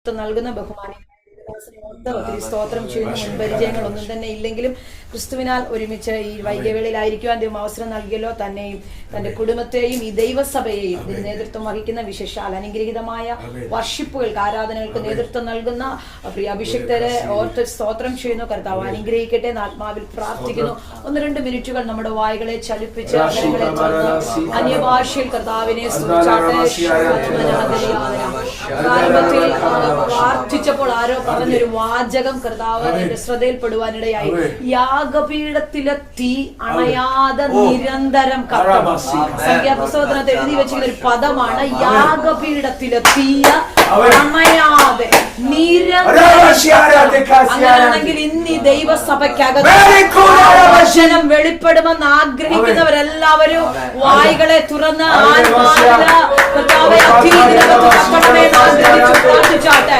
നൽകുന്ന ബഹുമാനികളായ ഒത്തിരി സ്തോത്രം ചെയ്യുന്ന മുൻപരിചയങ്ങളൊന്നും തന്നെ ഇല്ലെങ്കിലും ക്രിസ്തുവിനാൽ ഒരുമിച്ച് ഈ വൈദ്യവേളയിലായിരിക്കുവാൻ ദൈവം അവസരം നൽകിയല്ലോ. തന്നെയും തന്റെ കുടുംബത്തെയും ഈ ദൈവസഭയെയും ഇതിന് നേതൃത്വം വഹിക്കുന്ന വിശേഷാൽ അനുഗ്രഹീതമായ വർഷിപ്പുകൾക്ക് ആരാധനകൾക്ക് നേതൃത്വം നൽകുന്ന പ്രിയ അഭിഷിക്തരെ ഓർത്ത് സ്തോത്രം ചെയ്യുന്നു. കർത്താവ് അനുഗ്രഹിക്കട്ടെ. ആത്മാവിൽ പ്രാർത്ഥിക്കുന്നു. 1-2 മിനിറ്റുകൾ നമ്മുടെ വായുകളെ ചലിപ്പിച്ച് അന്യഭാഷയിൽ കർത്താവിനെ പ്രാരംഭത്തിൽ പ്രാർത്ഥിച്ചപ്പോൾ ആരോ പറഞ്ഞൊരു വാചകം കർത്താവ് എന്റെ ശ്രദ്ധയിൽപ്പെടുവാനിടയായി. യാഗപീഠത്തിലെ തീ അണയാതെ നിരന്തരം കത്തും. സംഖ്യാപുസ്തകത്തിനകത്ത് എഴുതി വെച്ചിരിക്കുന്ന ഒരു പദമാണ് യാഗപീഠത്തിലെ തീയ അണയാതെ നിരന്തരം. അങ്ങനെയാണെങ്കിൽ ഇന്ന് ഈ ദൈവസഭയ്ക്കകത്ത് വചനം വെളിപ്പെടുമെന്ന് ആഗ്രഹിക്കുന്നവരെല്ലാവരും വായ്കളെ തുറന്ന് പ്രാർത്ഥിച്ചാട്ടെ.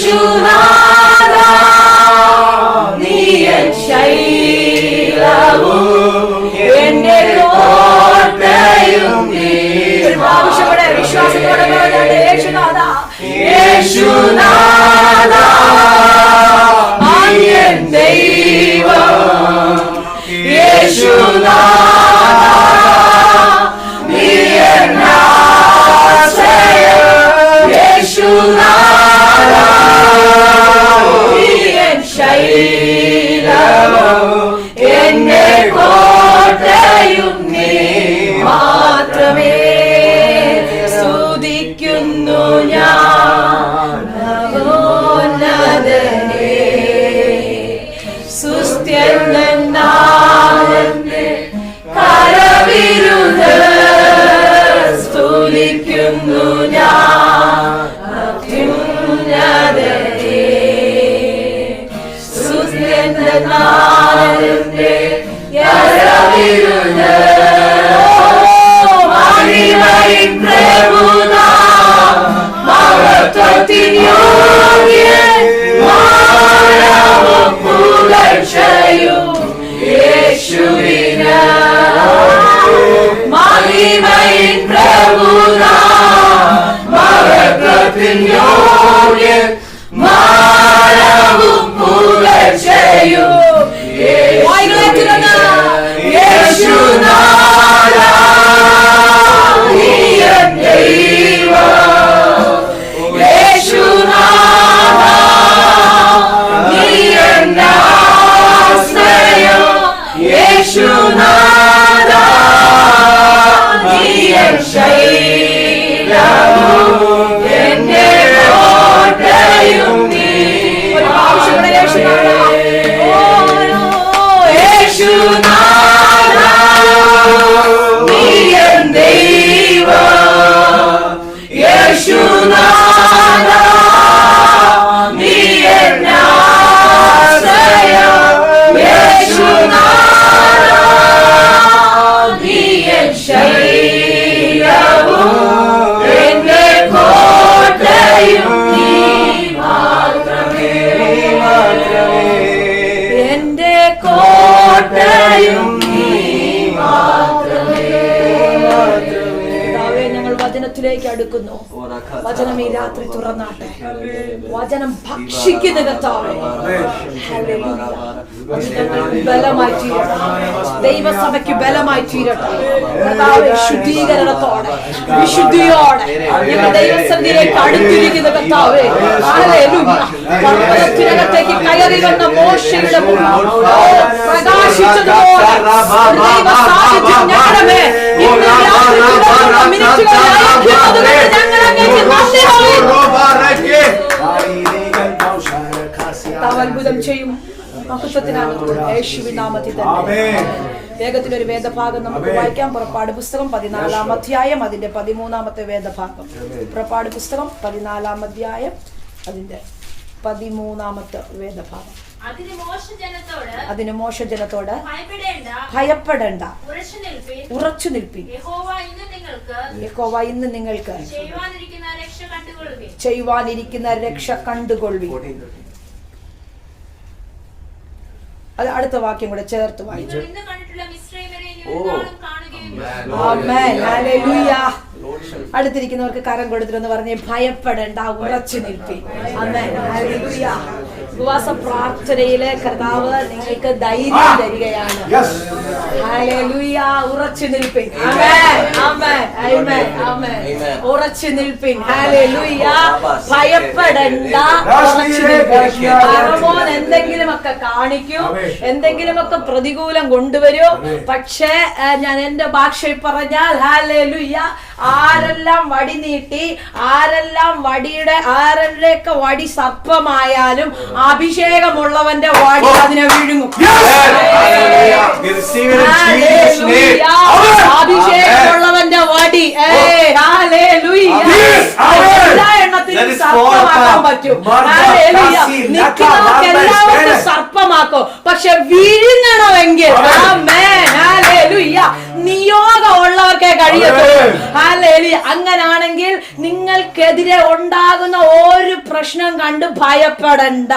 യേശുനാഥാ നീ എൻ ശൈലവും എന്റെ കോട്ടയും നീ. ഒരു പ്രാവശ്യം കൂടെ വിശ്വാസത്തോടെ പറഞ്ഞാൽ യേശുനാഥാ യേശുനാഥാ എൻ ദൈവം യേശുനാഥാ നീ എൻ ആശ്രയം യേശുനാഥാ നീ എൻ ശൈലവും എന്റെ കോട്ടയും നീ മാത്രമേ. സ്തുതിക്കുന്നു ഞാൻ മഹോന്നതനെ സുസ്ഥ്യനാമത്തെ കരവിരുത്. സ്തുതിക്കുന്നു ഞാൻ അത്യുന്നതനെ സുസ്ഥ്യനാമത്തെ കരവിരുത്. മഹിമയിൻ പ്രഭുനാം മഹത്വത്തിൻ യോഗ്യൻ മാനവം പുകഴ്ചയും യേശുവിന്. മഹിമയിൻ പ്രഭുനാം മഹത്വത്തിൻ യോഗ്യൻ മാനവം പുകഴ്ചയും യേശുനാഥാ നീ എൻ ദൈവം യേശുനാഥാ നീ എൻ ആശ്രയം യേശുനാഥാ നീ എൻ ശൈലവും എന്റെ കോട്ടയും നീ. ഒരു പ്രാവശ്യം കൂടെ യേശുനാഥാ യേശുനാഥാ നീ എൻ ദൈവം യേശുനാഥാ നീ എൻ ആശ്രയം യേശുനാഥാ നീ എൻ ശൈലവും എന്റെ കോട്ടയും നീ മാത്രമേ. എന്റെ കോട്ടയും നീ മാത്രമേ. ഞങ്ങൾ വചനത്തിലേക്ക് അടുക്കുന്നു. വചനം ഈ രാത്രി തുറന്നാട്ടെ. വചനം ഭക്ഷിക്കുന്ന കർത്താവേ ബലമായി തീരട്ടെ. ദൈവസഭയ്ക്ക് ബലമായി തീരട്ടെ കർത്താവേ. ശുദ്ധീകരണത്തോടെ വിശുദ്ധിയോടെ ഞങ്ങൾ ദൈവസന്നിധിയിലേക്ക് അടുത്തിരിക്കുന്ന കർത്താവേ. പർവ്വതത്തിനകത്തേക്ക് കയറി വന്ന മോശയുടെ മുഖം പ്രകാശിച്ചതുപോലെ ദൈവ സാന്നിധ്യം ഞങ്ങളുടെ മേൽ ഇന്ന് രാത്രി മിനിറ്റുകൾ അയക്കുന്നതുകൊണ്ട് ഞങ്ങൾ അങ്ങേക്ക് നന്ദി പറയുന്നു. അത്ഭുതം ചെയ്യും മഹത്വത്തിനാണ് യേശുവിൻ നാമത്തിൽ തന്നെ. വേഗത്തിലൊരു വേദഭാഗം നമുക്ക് വായിക്കാം. പുറപ്പാട് പുസ്തകം 14-ാം അധ്യായം അതിന്റെ 13-ാമത്തെ വേദഭാഗം. പുറപ്പാട് പുസ്തകം 14-ാം അധ്യായം അതിന്റെ 13-ാമത്തെ വേദഭാഗം. അതിന് മോശ ജനത്തോട് ഭയപ്പെടേണ്ട, ഉറച്ചു നിൽപ്പിൻ. യഹോവ ഇന്ന് നിങ്ങൾക്ക് ചെയ്യുവാനിരിക്കുന്ന രക്ഷ കണ്ടുകൊള്ളുവിൻ. അത് അടുത്ത വാക്യം കൂടെ ചേർത്ത് വായിച്ചു. ആമേൻ, ഹല്ലേലൂയ. അടുത്തിരിക്കുന്നവർക്ക് കരം കൊടുത്തിരുന്ന് പറഞ്ഞ് ഭയപ്പെടേണ്ട, ഉറച്ചു നിൽപ്പിൻ. ആമേൻ, ഹല്ലേലൂയ. ഉപവാസ പ്രാർത്ഥനയിലെ കർത്താവ് നിങ്ങൾക്ക് ധൈര്യം തരികയാണ്. ഹല്ലേലൂയ. ഉറച്ചു നിൽപ്പിൻ. ആമേൻ, ആമേൻ, ആമേൻ, ആമേൻ. ഉറച്ചു നിൽപ്പിൻ. ഹല്ലേലൂയ. ഭയപ്പെടേണ്ട, ഉറച്ചു നിൽപ്പിൻ. ഫറവോൻ എന്തെങ്കിലുമൊക്കെ കാണിക്കും, എന്തെങ്കിലുമൊക്കെ പ്രതികൂലം കൊണ്ടുവരും. പക്ഷേ ഞാൻ എന്റെ ഭാഷയിൽ പറഞ്ഞാൽ ഹല്ലേലൂയ, ആരെല്ലാം വടി നീട്ടി, ആരുടെയൊക്കെ വടി സർപ്പമായാലും അഭിഷേകമുള്ളവന്റെ വടി അതിനെ വിഴുങ്ങും. അഭിഷേകമുള്ളവന്റെ വടി എല്ലാ എണ്ണത്തിനും സർപ്പമാക്കാൻ പറ്റും. നിൽക്കുന്നവർക്ക് എല്ലാവർക്കും സർപ്പമാക്കും. പക്ഷെ വിഴുങ്ങണമെങ്കിൽ ആമേൻ, ഹല്ലേലൂയ. നിയോഗമുള്ളവർക്കേ കഴിയത്തുള്ളൂ. ഹല്ലേലൂയ. അങ്ങനാണെങ്കിൽ നിങ്ങൾക്കെതിരെ ഉണ്ടാകുന്ന ഒരു പ്രശ്നം കണ്ട് ഭയപ്പെടണ്ട.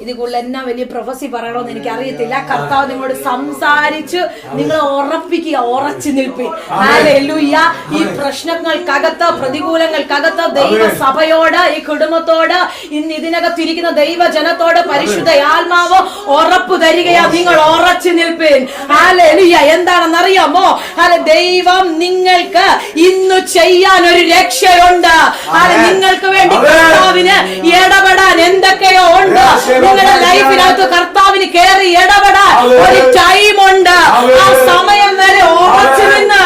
ഇതിൽ എന്നാ വലിയ പ്രൊഫസി പറയണമെന്ന് എനിക്ക് അറിയത്തില്ല. കർത്താവ് നിങ്ങളോട് സംസാരിച്ച് നിങ്ങളെ ഉറപ്പിക്കുക, ഉറച്ചു നിൽപ്പിൻ. ഹല്ലേലൂയ. ഈ പ്രശ്നങ്ങൾക്കകത്ത്, പ്രതികൂലങ്ങൾക്കകത്ത് ദൈവസഭയോട്, ഈ കുടുംബത്തോട്, ഇന്ന് ഇതിനകത്തിരിക്കുന്ന ദൈവജനത്തോട് പരിശുദ്ധ ആത്മാവ് ഉറപ്പ് തരികയാ, നിങ്ങൾ ഉറച്ചു നിൽപ്പിൻ. ഹല്ലേലൂയ. എന്താണെന്നറിയാമോ? ദൈവം നിങ്ങൾക്ക് ഇന്ന് ചെയ്യാൻ ഒരു രക്ഷയുണ്ട്. നിങ്ങൾക്ക് വേണ്ടി കർത്താവിന് ഇടപെടാൻ എന്തൊക്കെയോ ഉണ്ട്. നിങ്ങളുടെ ലൈഫിനകത്ത് കർത്താവിന് കയറി ഇടപെടാൻ ഒരു ടൈമുണ്ട്. ആ സമയം വരെ ഉറച്ചു നിന്ന്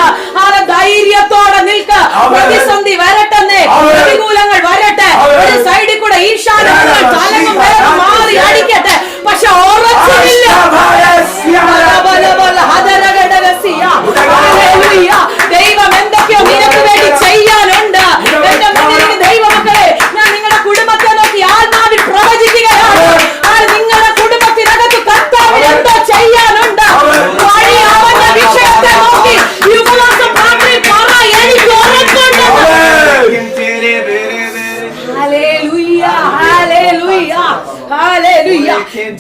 ധൈര്യത്തോടെ നിൽക്ക്. പ്രതിസന്ധി വരട്ടെ, പ്രതികൂലങ്ങൾ വരട്ടെ, ഒരു സൈഡിൽ കൂടെ ഈശാനങ്ങൾ തലങ്ങും വേഗം മാറി അടിക്കട്ടെ, പക്ഷെ ഉറച്ചില്ല. ദൈവം എന്തൊക്കെയോ നിനക്ക് വേണ്ടി ചെയ്യാനുണ്ട്. എന്റെ മുന്നിലേക്ക് ദൈവമക്കളെ, ഞാൻ നിങ്ങളുടെ കുടുംബത്തെ നോക്കി ആത്മാവിൽ പ്രവചിക്കുകയാണ്. നിങ്ങളുടെ കുടുംബത്തിനകത്ത് കർത്താവിന് എന്തോ ചെയ്യാനുണ്ട്. അവന്റെ വിഷയത്തെ നോക്കി യുവവാസം പ്രാർത്ഥനയിൽ പറ, എനിക്ക് ഉറപ്പുണ്ട്. ഹല്ലേലൂയ, ഹല്ലേലൂയ, ഹല്ലേലൂയ.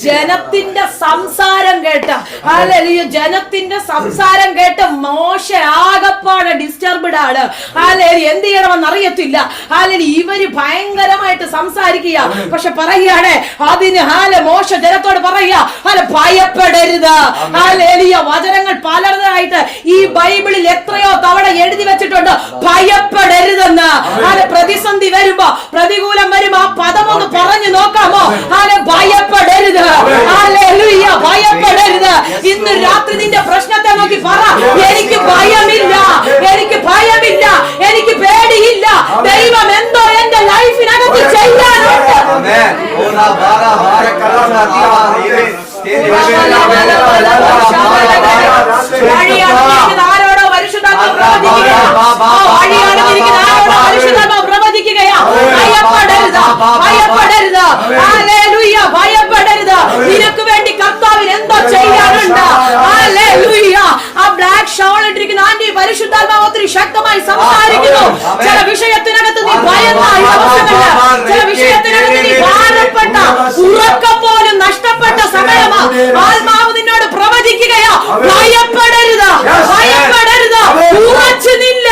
ജനത്തിന്റെ സംസാരം കേട്ട്, ഹല്ലേലൂയ, ജനത്തിന്റെ സംസാരം കേട്ട് മോശ ആകപ്പാടെ ഡിസ്റ്റർബ്ഡ് ആണ്. ഹല്ലേലൂയ. എന്ത് ചെയ്യണമെന്ന് അറിയത്തില്ല. ഹല്ലേലൂയ. ഇവര് ഭയങ്കരമായിട്ട് സംസാരിക്കുക. പക്ഷെ പറയുകയാണ് അതിന് മോശ ജനത്തോട് പറയുക, ഭയപ്പെടരുത്. ഹല്ലേലൂയ. വചനങ്ങൾ പലതായിട്ട് ഈ ബൈബിളിൽ എത്രയോ തവണ എഴുതി വെച്ചിട്ടുണ്ട്, ഭയപ്പെടരുതെന്ന്. പ്രതിസന്ധി വരുമ്പോ, പ്രതികൂലം വരുമ്പോ ആ പദം ഒന്ന് പറഞ്ഞു നോക്കാമോ? ഭയപ്പെടരുത്. ഹല്ലേലൂയ. ഭയപ്പെടരുത്. ഇന്ന് രാത്രി നിന്റെ പ്രശ്നത്തെ നോക്കി പറ, എനിക്ക് ഭയമില്ല, എനിക്ക് ഭയമില്ല, എനിക്ക് പേടിയില്ല. ദൈവം എന്തോ എന്റെ ലൈഫിനകത്ത് ചെയ്യാനുണ്ട്. ആരോടോ പരിശുദ്ധാത്മാവ് പ്രവചിക്കുകയാ. ഭയപ്പെടരുത്, ഭയപ്പെടരുത്. ഹല്ലേലൂയ. ഭയപ്പെടരുത്. നിനക്ക് വേണ്ടി കർത്താവിന് എന്തോ ചെയ്യാനുണ്ട്. ഹല്ലേലൂയ. ആ ബ്ലാക്ക് ഷോൾ ഇട്ടിരിക്കുന്ന ആന്റി പരിശുദ്ധാത്മാവ് ഒത്തിരി ശക്തമായി സംസാരിക്കുന്നു. ചില വിഷയത്തിനകത്ത് നീ ഭയന്ന അവസ്ഥകളില്, ചില വിഷയത്തിനകത്ത് നീ ഭാരപ്പെട്ട, ഉറക്കം പോലും നഷ്ടപ്പെട്ട സമയമാ. ആത്മാവ് നിന്നോട് പ്രവചിക്കുകയാ, ഭയപ്പെടരുത്, ഭയപ്പെടരുത്, ഉറച്ചു നില്ല.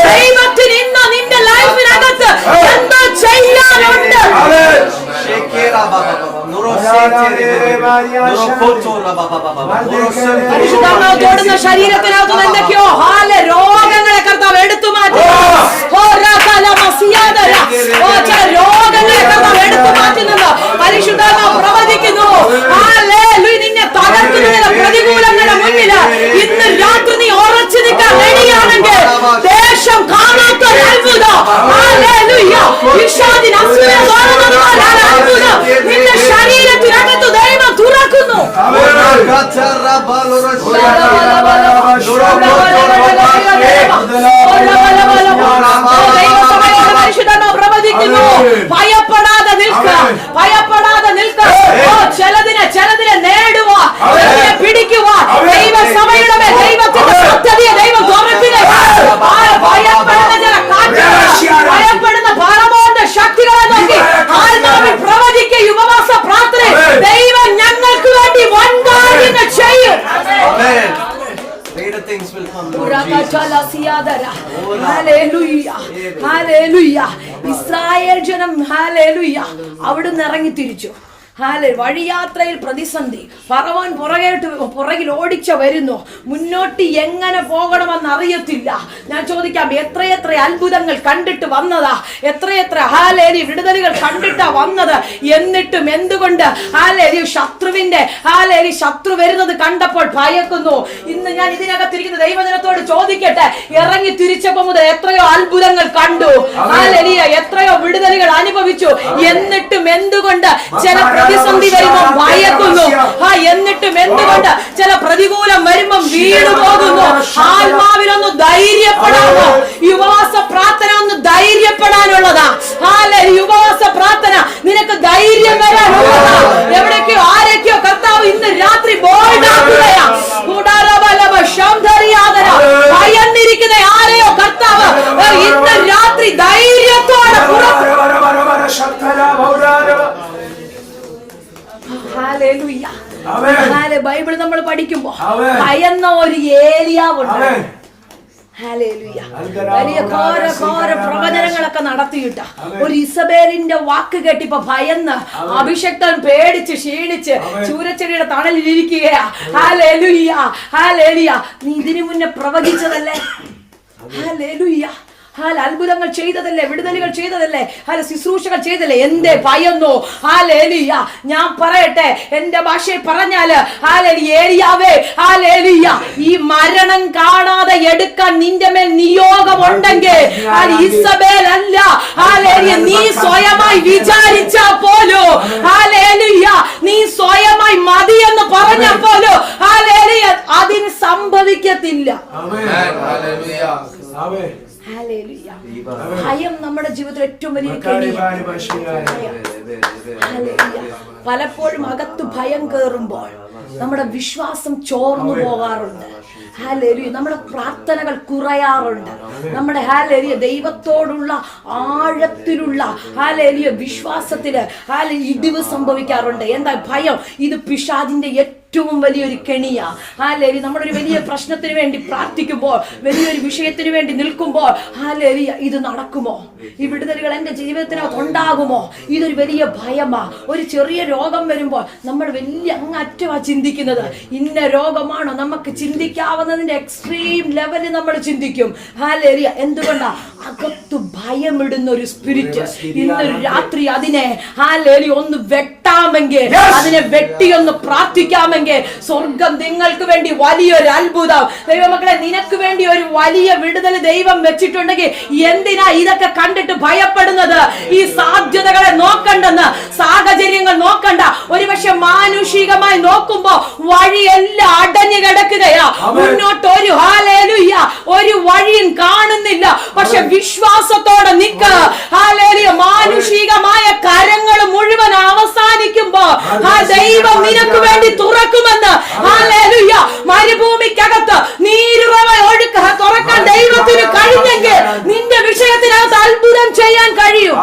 ദൈവത്തിന് ഇന്ന് നിന്റെ ലൈഫിനകത്ത് എന്തോ ചെയ്യാനുണ്ട്. പരിശുദ്ധാത്മാവോടുന്ന ശരീരത്തിനകത്ത് എന്തൊക്കെയോ രോഗങ്ങളെ കർത്താവ് എടുത്തു മാറ്റി. ചില രോഗങ്ങളെ കർത്താവ് എടുത്തു മാറ്റുന്നത് പരിശുദ്ധാത്മാവ് പ്രവചിക്കുന്നു. നിന്നെ തകർക്കുന്ന പ്രതികൂലങ്ങളുടെ മുന്നിൽ ഇന്ന് രാത്രി നീ ഉറച്ചു നിൽക്കാൻ റെഡിയാണെങ്കിൽ ദേശം കാണാത്ത അത്ഭുതം, നിന്റെ ശരീരത്തിനകത്ത് ദൈവം തുറക്കുന്നു. പ്രവചിക്കുന്നു. ഭയപ്പെടാതെ നിൽക്കുക, ഭയപ്പെടാതെ നിൽക്കുക. ചിലതിനെ നേടുക, പിടിക്കുക. ദൈവസഭയുടെ മേൽ ദൈവത്തിന്റെ പദ്ധതിയെ ദൈവം തുറക്കുക. ഭയപ്പെടുന്ന ചില കാറ്റുകൾ, ഭയപ്പെടുന്ന പരമോന്നത ശക്തികളെ നോക്കി ആത്മാവിൽ പ്രവചിക്കുക. ഉപവാസ പ്രാർത്ഥന ദൈവം ഞങ്ങൾക്ക് വേണ്ടി വൻ കാര്യങ്ങൾ ചെയ്യും. ഇസ്രായേൽ ജനം അവിടുന്ന് ഇറങ്ങി തിരിച്ചു. വഴിയാത്രയിൽ പ്രതിസന്ധി, ഫറവോൻ പുറകിൽ ഓടിച്ച വരുന്നു. മുന്നോട്ട് എങ്ങനെ പോകണമെന്ന് അറിയത്തില്ല. ഞാൻ ചോദിക്കാം, എത്രയെത്ര അത്ഭുതങ്ങൾ കണ്ടിട്ട് വന്നതാ, എത്രയെത്ര വിടുതലുകൾ കണ്ടിട്ടാ വന്നത്. എന്നിട്ടും എന്തുകൊണ്ട് ശത്രുവിന്റെ ശത്രു വരുന്നത് കണ്ടപ്പോൾ ഭയക്കുന്നു. ഇന്ന് ഞാൻ ഇതിനകത്തിരിക്കുന്ന ദൈവജനത്തോട് ചോദിക്കട്ടെ, ഇറങ്ങി തിരിച്ചപ്പോ മുതൽ എത്രയോ അത്ഭുതങ്ങൾ കണ്ടു, എത്രയോ വിടുതലുകൾ അനുഭവിച്ചു. എന്നിട്ടും എന്തുകൊണ്ട് ചില പ്രതിസന്ധി വരുമ്പോ ഭയക്കുന്നു? എന്നിട്ടും എന്തുകൊണ്ട് ചില പ്രതികൂലം വരുമ്പോ വീണു പോകുന്നു? ആത്മാവിലൊന്ന് ധൈര്യപ്പെടാമോ? ഉപവാസ പ്രാർത്ഥന ഒന്ന് ധൈര്യപ്പെടാനുള്ളതാ. ഉപവാസ പ്രാർത്ഥന നിനക്ക് ധൈര്യം വരാനുള്ളതാ. എവിടേക്കോ ആരൊക്കെയോ കർത്താവ് ഇന്ന് രാത്രി ബോൾഡാക്കുകയാ. ഹല്ലേലൂയ. ബൈബിൾ നമ്മൾ പഠിക്കുമ്പോ ഭയന്ന ഒരു ഏലിയാവുണ്ട്. ഹല്ലേലൂയ. വലിയ ഘോര പ്രവചനങ്ങളൊക്കെ നടത്തിയിട്ട ഒരു ഇസബേലിന്റെ വാക്ക് കേട്ടിപ്പോ ഭയന്ന് അഭിഷക്തൻ പേടിച്ച് ക്ഷീണിച്ച് ചൂരച്ചെടിയുടെ തണലിൽ ഇരിക്കുകയാ. Hallelujah, hallelujah. നീ ഇതിനു മുന്നേ പ്രവചിച്ചതല്ലേ? ഹല്ലേലൂയ. അത്ഭുതങ്ങൾ ചെയ്തതല്ലേ, വിടുതലുകൾ ചെയ്തതല്ലേ, ശുശ്രൂഷകൾ ചെയ്തല്ലേ, എന്തേ ഭയന്നോ? ഹല്ലേലൂയ. ഞാൻ പറയട്ടെ, എന്റെ ഭാഷയിൽ പറഞ്ഞാല് ഏലിയാവേ, ഹല്ലേലൂയ, ഈ മരണം കാണാതെ എടുക്കാൻ നിന്റെ മേൽ നിയോഗമുണ്ടെങ്കിൽ ഇസബേൽ അല്ല, ഹല്ലേലൂയ, നീ സ്വയമായി വിചാരിച്ചാ പോലോ, ഹല്ലേലൂയ, നീ സ്വയമായി മതിയെന്ന് പറഞ്ഞ പോലോ, ഹല്ലേലൂയ, അതിന് സംഭവിക്കത്തില്ല. ഭയം നമ്മുടെ ജീവിതത്തിൽ ഏറ്റവും വലിയ പലപ്പോഴും അകത്ത് ഭയം കയറുമ്പോൾ നമ്മുടെ വിശ്വാസം ചോർന്നു പോകാറുണ്ട്. ഹല്ലേലൂയ. നമ്മുടെ പ്രാർത്ഥനകൾ കുറയാറുണ്ട്. നമ്മുടെ ഹല്ലേലൂയ ദൈവത്തോടുള്ള ആഴത്തിലുള്ള ഹല്ലേലൂയ വിശ്വാസത്തില് ഇടിവ് സംഭവിക്കാറുണ്ട്. എന്താ? ഭയം. ഇത് പിശാചിന്റെ ഏറ്റവും വലിയൊരു കെണിയാ. ഹല്ലേലൂയ. നമ്മളൊരു വലിയ പ്രശ്നത്തിന് വേണ്ടി പ്രാർത്ഥിക്കുമ്പോൾ, വലിയൊരു വിഷയത്തിന് വേണ്ടി നിൽക്കുമ്പോൾ, ഹല്ലേലൂയ, ഇത് നടക്കുമോ? ഈ വിടുതലുകൾ എന്റെ ജീവിതത്തിനകത്ത് ഉണ്ടാകുമോ? ഇതൊരു വലിയ ഭയമാ. ഒരു ചെറിയ രോഗം വരുമ്പോൾ നമ്മൾ വലിയ അങ്ങറ്റമാ ചിന്തിക്കുന്നത്. ഇന്ന രോഗമാണോ? നമുക്ക് ചിന്തിക്കാവുന്നതിന്റെ എക്സ്ട്രീം ലെവലിൽ നമ്മൾ ചിന്തിക്കും. ഹല്ലേലൂയ. എന്തുകൊണ്ടാ? അകത്ത് ഭയമിടുന്ന ഒരു സ്പിരിറ്റ്. ഇന്നൊരു രാത്രി അതിനെ ഹല്ലേലൂയ ഒന്ന് വെട്ടാമെങ്കിൽ, അതിനെ വെട്ടിയൊന്ന് പ്രാർത്ഥിക്കാമെങ്കിൽ, സ്വർഗം നിങ്ങൾക്ക് വേണ്ടി വലിയൊരു അത്ഭുതം. ദൈവമക്കളെ, നിനക്ക് വേണ്ടി ഒരു വലിയ വിടുതൽ ദൈവം വെച്ചിട്ടുണ്ടെങ്കിൽ എന്തിനാ ഇതൊക്കെ കണ്ടിട്ട് ഭയപ്പെടുന്നത്? ഈ സാധ്യതകളെ നോക്കണ്ടെന്ന്, സാഹചര്യങ്ങൾ നോക്കണ്ട. ഒരുപക്ഷെ മാനുഷികമായി നോക്കുമ്പോ വഴിയെല്ലാം അടഞ്ഞു കിടക്കുകയാ. മുന്നോട്ട് ഒരു ഹല്ലേലൂയ ഒരു വഴിയും കാണുന്നില്ല. പക്ഷെ വിശ്വാസത്തോടെ നിക്ക്. ഹല്ലേലൂയ. മാനുഷികമായ കരങ്ങൾ മുഴുവൻ അവസാനിക്കുമ്പോ ദൈവം നിനക്ക് വേണ്ടി തുറക്കുമെന്ന്. ഹല്ലേലൂയ. മരുഭൂമിക്കകത്ത് നീരുറവ തുറക്കാൻ ദൈവത്തിന് കഴിഞ്ഞെങ്കിൽ നിന്റെ വിഷയത്തിനകത്ത് അത്ഭുതം ചെയ്യാൻ കഴിയും.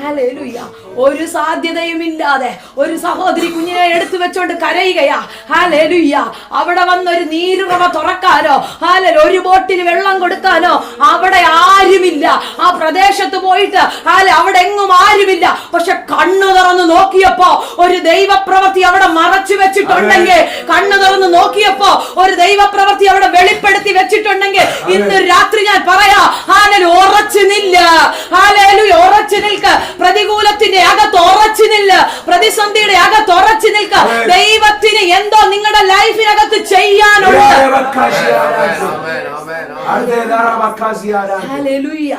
ഹല്ലേലൂയ. ഒരു സാധ്യതയുമില്ലാതെ ഒരു സഹോദരി കുഞ്ഞിനെ എടുത്തു വെച്ചോണ്ട് കരയുകയാ. ഹല്ലേലൂയ. അവിടെ വന്നൊരു നീരുറവ തുറക്കാനോ, ഒരു ബോട്ടിൽ വെള്ളം കൊടുക്കാനോ അവിടെ ആരുമില്ല. ആ പ്രദേശത്ത് പോയിട്ട് അവിടെ എങ്ങും ആരുമില്ല. പക്ഷെ കണ്ണു തുറന്ന് നോക്കിയപ്പോ ഒരു ദൈവപ്രവൃത്തി അവിടെ മറച്ചു വെച്ചിട്ടുണ്ടെങ്കിൽ, കണ്ണു തുറന്ന് നോക്കിയപ്പോ ഒരു ദൈവപ്രവൃത്തി അവിടെ വെളിപ്പെടുത്തി വെച്ചിട്ടുണ്ടെങ്കിൽ, ഇന്ന് രാത്രി ഞാൻ പറയാ, ഹല്ലേലൂയ, ഉറച്ചു നില്ല. ഹല്ലേലൂയ, ഉറച്ചു നിൽക്ക്. പ്രതികൂലത്തിന്റെ അകത്ത് ഉറച്ചു നില്ല. പ്രതിസന്ധിയുടെ അകത്ത് ഉറച്ചു നിൽക്ക. ദൈവത്തിന് എന്തോ നിങ്ങളുടെ ലൈഫിനകത്ത് ചെയ്യാനുണ്ട്. ഹല്ലേലൂയ.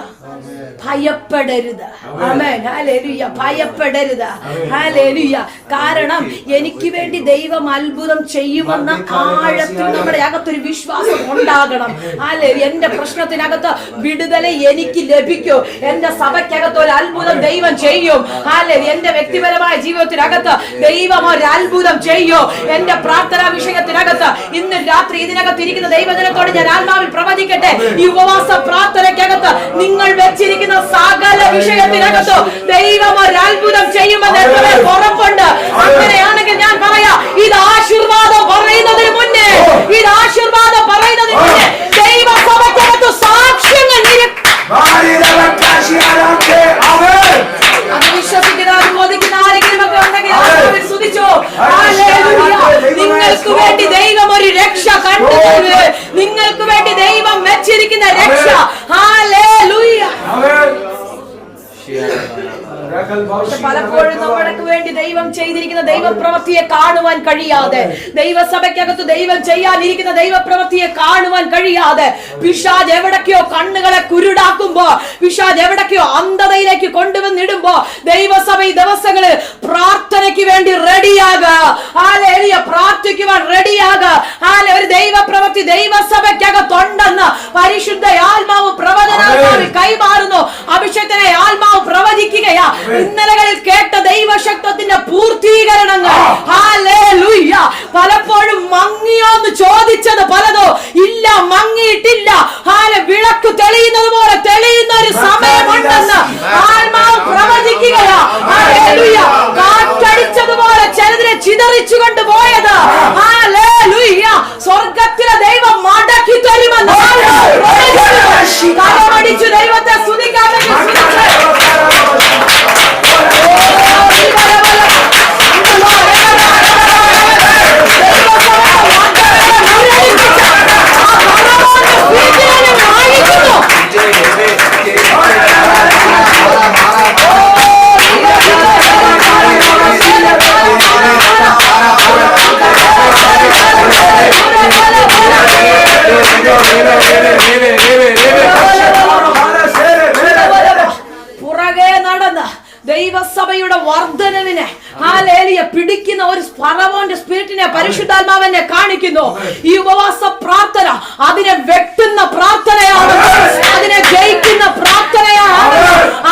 ഭയപ്പെടരുത്. ആമേൻ. ഹല്ലേലൂയ. ഭയപ്പെടരുത്. ഹല്ലേലൂയ. കാരണം എനിക്ക് വേണ്ടി ദൈവം അത്ഭുതം ചെയ്യുമെന്ന ആഴത്തിൽ നമ്മുടെ അകത്തൊരു വിശ്വാസം ഉണ്ടാകണം. ഹല്ലേലൂയ. എന്റെ പ്രശ്നത്തിനകത്ത് വിടുതല എനിക്ക് ലഭിക്കും. എന്റെ സഭയ്ക്കകത്ത് ഒരു അത്ഭുതം ദൈവം ചെയ്യും. ഹല്ലേലൂയ. എന്റെ വ്യക്തിപരമായ ജീവിതത്തിനകത്ത് ദൈവം ഒരു അത്ഭുതം ചെയ്യും. എന്റെ പ്രാർത്ഥനാ വിഷയത്തിനകത്ത് ഇന്ന് രാത്രി ഇതിനകത്ത് ഇരിക്കുന്ന ദൈവജനത്തോട് ഞാൻ ആത്മാവിൽ പ്രവചിക്കട്ടെ. ഈ ഉപവാസ പ്രാർത്ഥനയ്ക്കകത്ത് നിങ്ങൾ വെച്ചിരിക്കുന്ന സകല വിഷയത്തിനകത്ത് ദൈവം ഒരു അത്ഭുതം ചെയ്യുമെന്ന് എത്ര ഉറപ്പുണ്ട്? അങ്ങനെയാണെങ്കിൽ ഞാൻ പറയാം, ഇത് ആശീർവാദം പറയുന്നതിന് മുന്നേ, ഇത് ആശീർവാദം പറയുന്നതിന് മുന്നേ ദൈവസഭയ്ക്കകത്ത് സാക്ഷ്യങ്ങൾ അത് വിശ്വസിക്കുന്ന, അനുമോദിക്കുന്ന ആരെങ്കിലും ഒക്കെ ഉണ്ടെങ്കിൽ സ്തുതിച്ചോ. നിങ്ങൾക്ക് വേണ്ടി ദൈവം ഒരു രക്ഷ കണ്ടു. നിങ്ങൾക്ക് വേണ്ടി ദൈവം വെച്ചിരിക്കുന്ന രക്ഷ. ഹല്ലേലൂയ. പലപ്പോഴും നമ്മൾക്ക് വേണ്ടി ദൈവം ചെയ്തിരിക്കുന്ന ദൈവപ്രവൃത്തിയെ കാണുവാൻ കഴിയാതെ, ദൈവസഭയ്ക്കകത്ത് ദൈവം ചെയ്യാനിരിക്കുന്ന ദൈവപ്രവൃത്തിയെ കാണുവാൻ കഴിയാതെ പിശാച് എവിടൊക്കെയോ കണ്ണുകളെ കുരുടാക്കുമ്പോ, പിശാച് എവിടൊക്കെയോ അന്ധതയിലേക്ക് കൊണ്ടുവന്നിടുമ്പോ ദൈവസഭ ഈ ദിവസങ്ങളിൽ പ്രാർത്ഥനയ്ക്ക് വേണ്ടി റെഡിയാകുക. ഹല്ലേലൂയ. പ്രാർത്ഥിക്കുവാൻ റെഡിയാകുക. ഒരു ദൈവപ്രവൃത്തി ദൈവസഭയ്ക്കകത്തുണ്ടെന്ന് പരിശുദ്ധ ആത്മാവ് പ്രവചനാത്മാവിൽ കൈമാറുന്നു. അഭിഷേകത്തിനെ ആത്മാവ് പ്രവചിക്കുകയാ. ഇന്നലകളിൽ കേട്ട ദൈവശക്തത്തിന്റെ പൂർത്തീകരണങ്ങൾ. ഹല്ലേലൂയ. പലപ്പോഴും മങ്ങിയോന്ന് ചോദിച്ചത് പലതോ ഇല്ല, മങ്ങിയിട്ടില്ല. വിളക്ക് തെളിയുന്നത് പോലെ തെളിയുന്ന ഒരു സമയമുണ്ടെന്ന് ആത്മാവ് പ്രവചിക്കുകയാ. ഹല്ലേലൂയ. ചിതറിച്ചുകൊണ്ട് പോയത് ഹല്ലേലൂയ സ്വർഗ്ഗത്തിലെ ദൈവം മടക്കി തരുമെന്ന് കരമടിച്ചു ദൈവത്തെ സ്തുതിക്കാമെങ്കിൽ പുറകെ നടന്ന ദൈവസഭയുടെ വർധനവിനെ പിടിക്കുന്ന ഒരു ഫറവോന്റെ സ്പിരിറ്റിനെ പരിശുദ്ധാത്മാവെന്നെ കാണിക്കുന്നു. ഈ ഉപവാസ പ്രാർത്ഥന അതിനെ വെട്ടുന്ന പ്രാർത്ഥനയാണ്, അതിനെ ജയിക്കുന്ന പ്രാർത്ഥനയാണ്.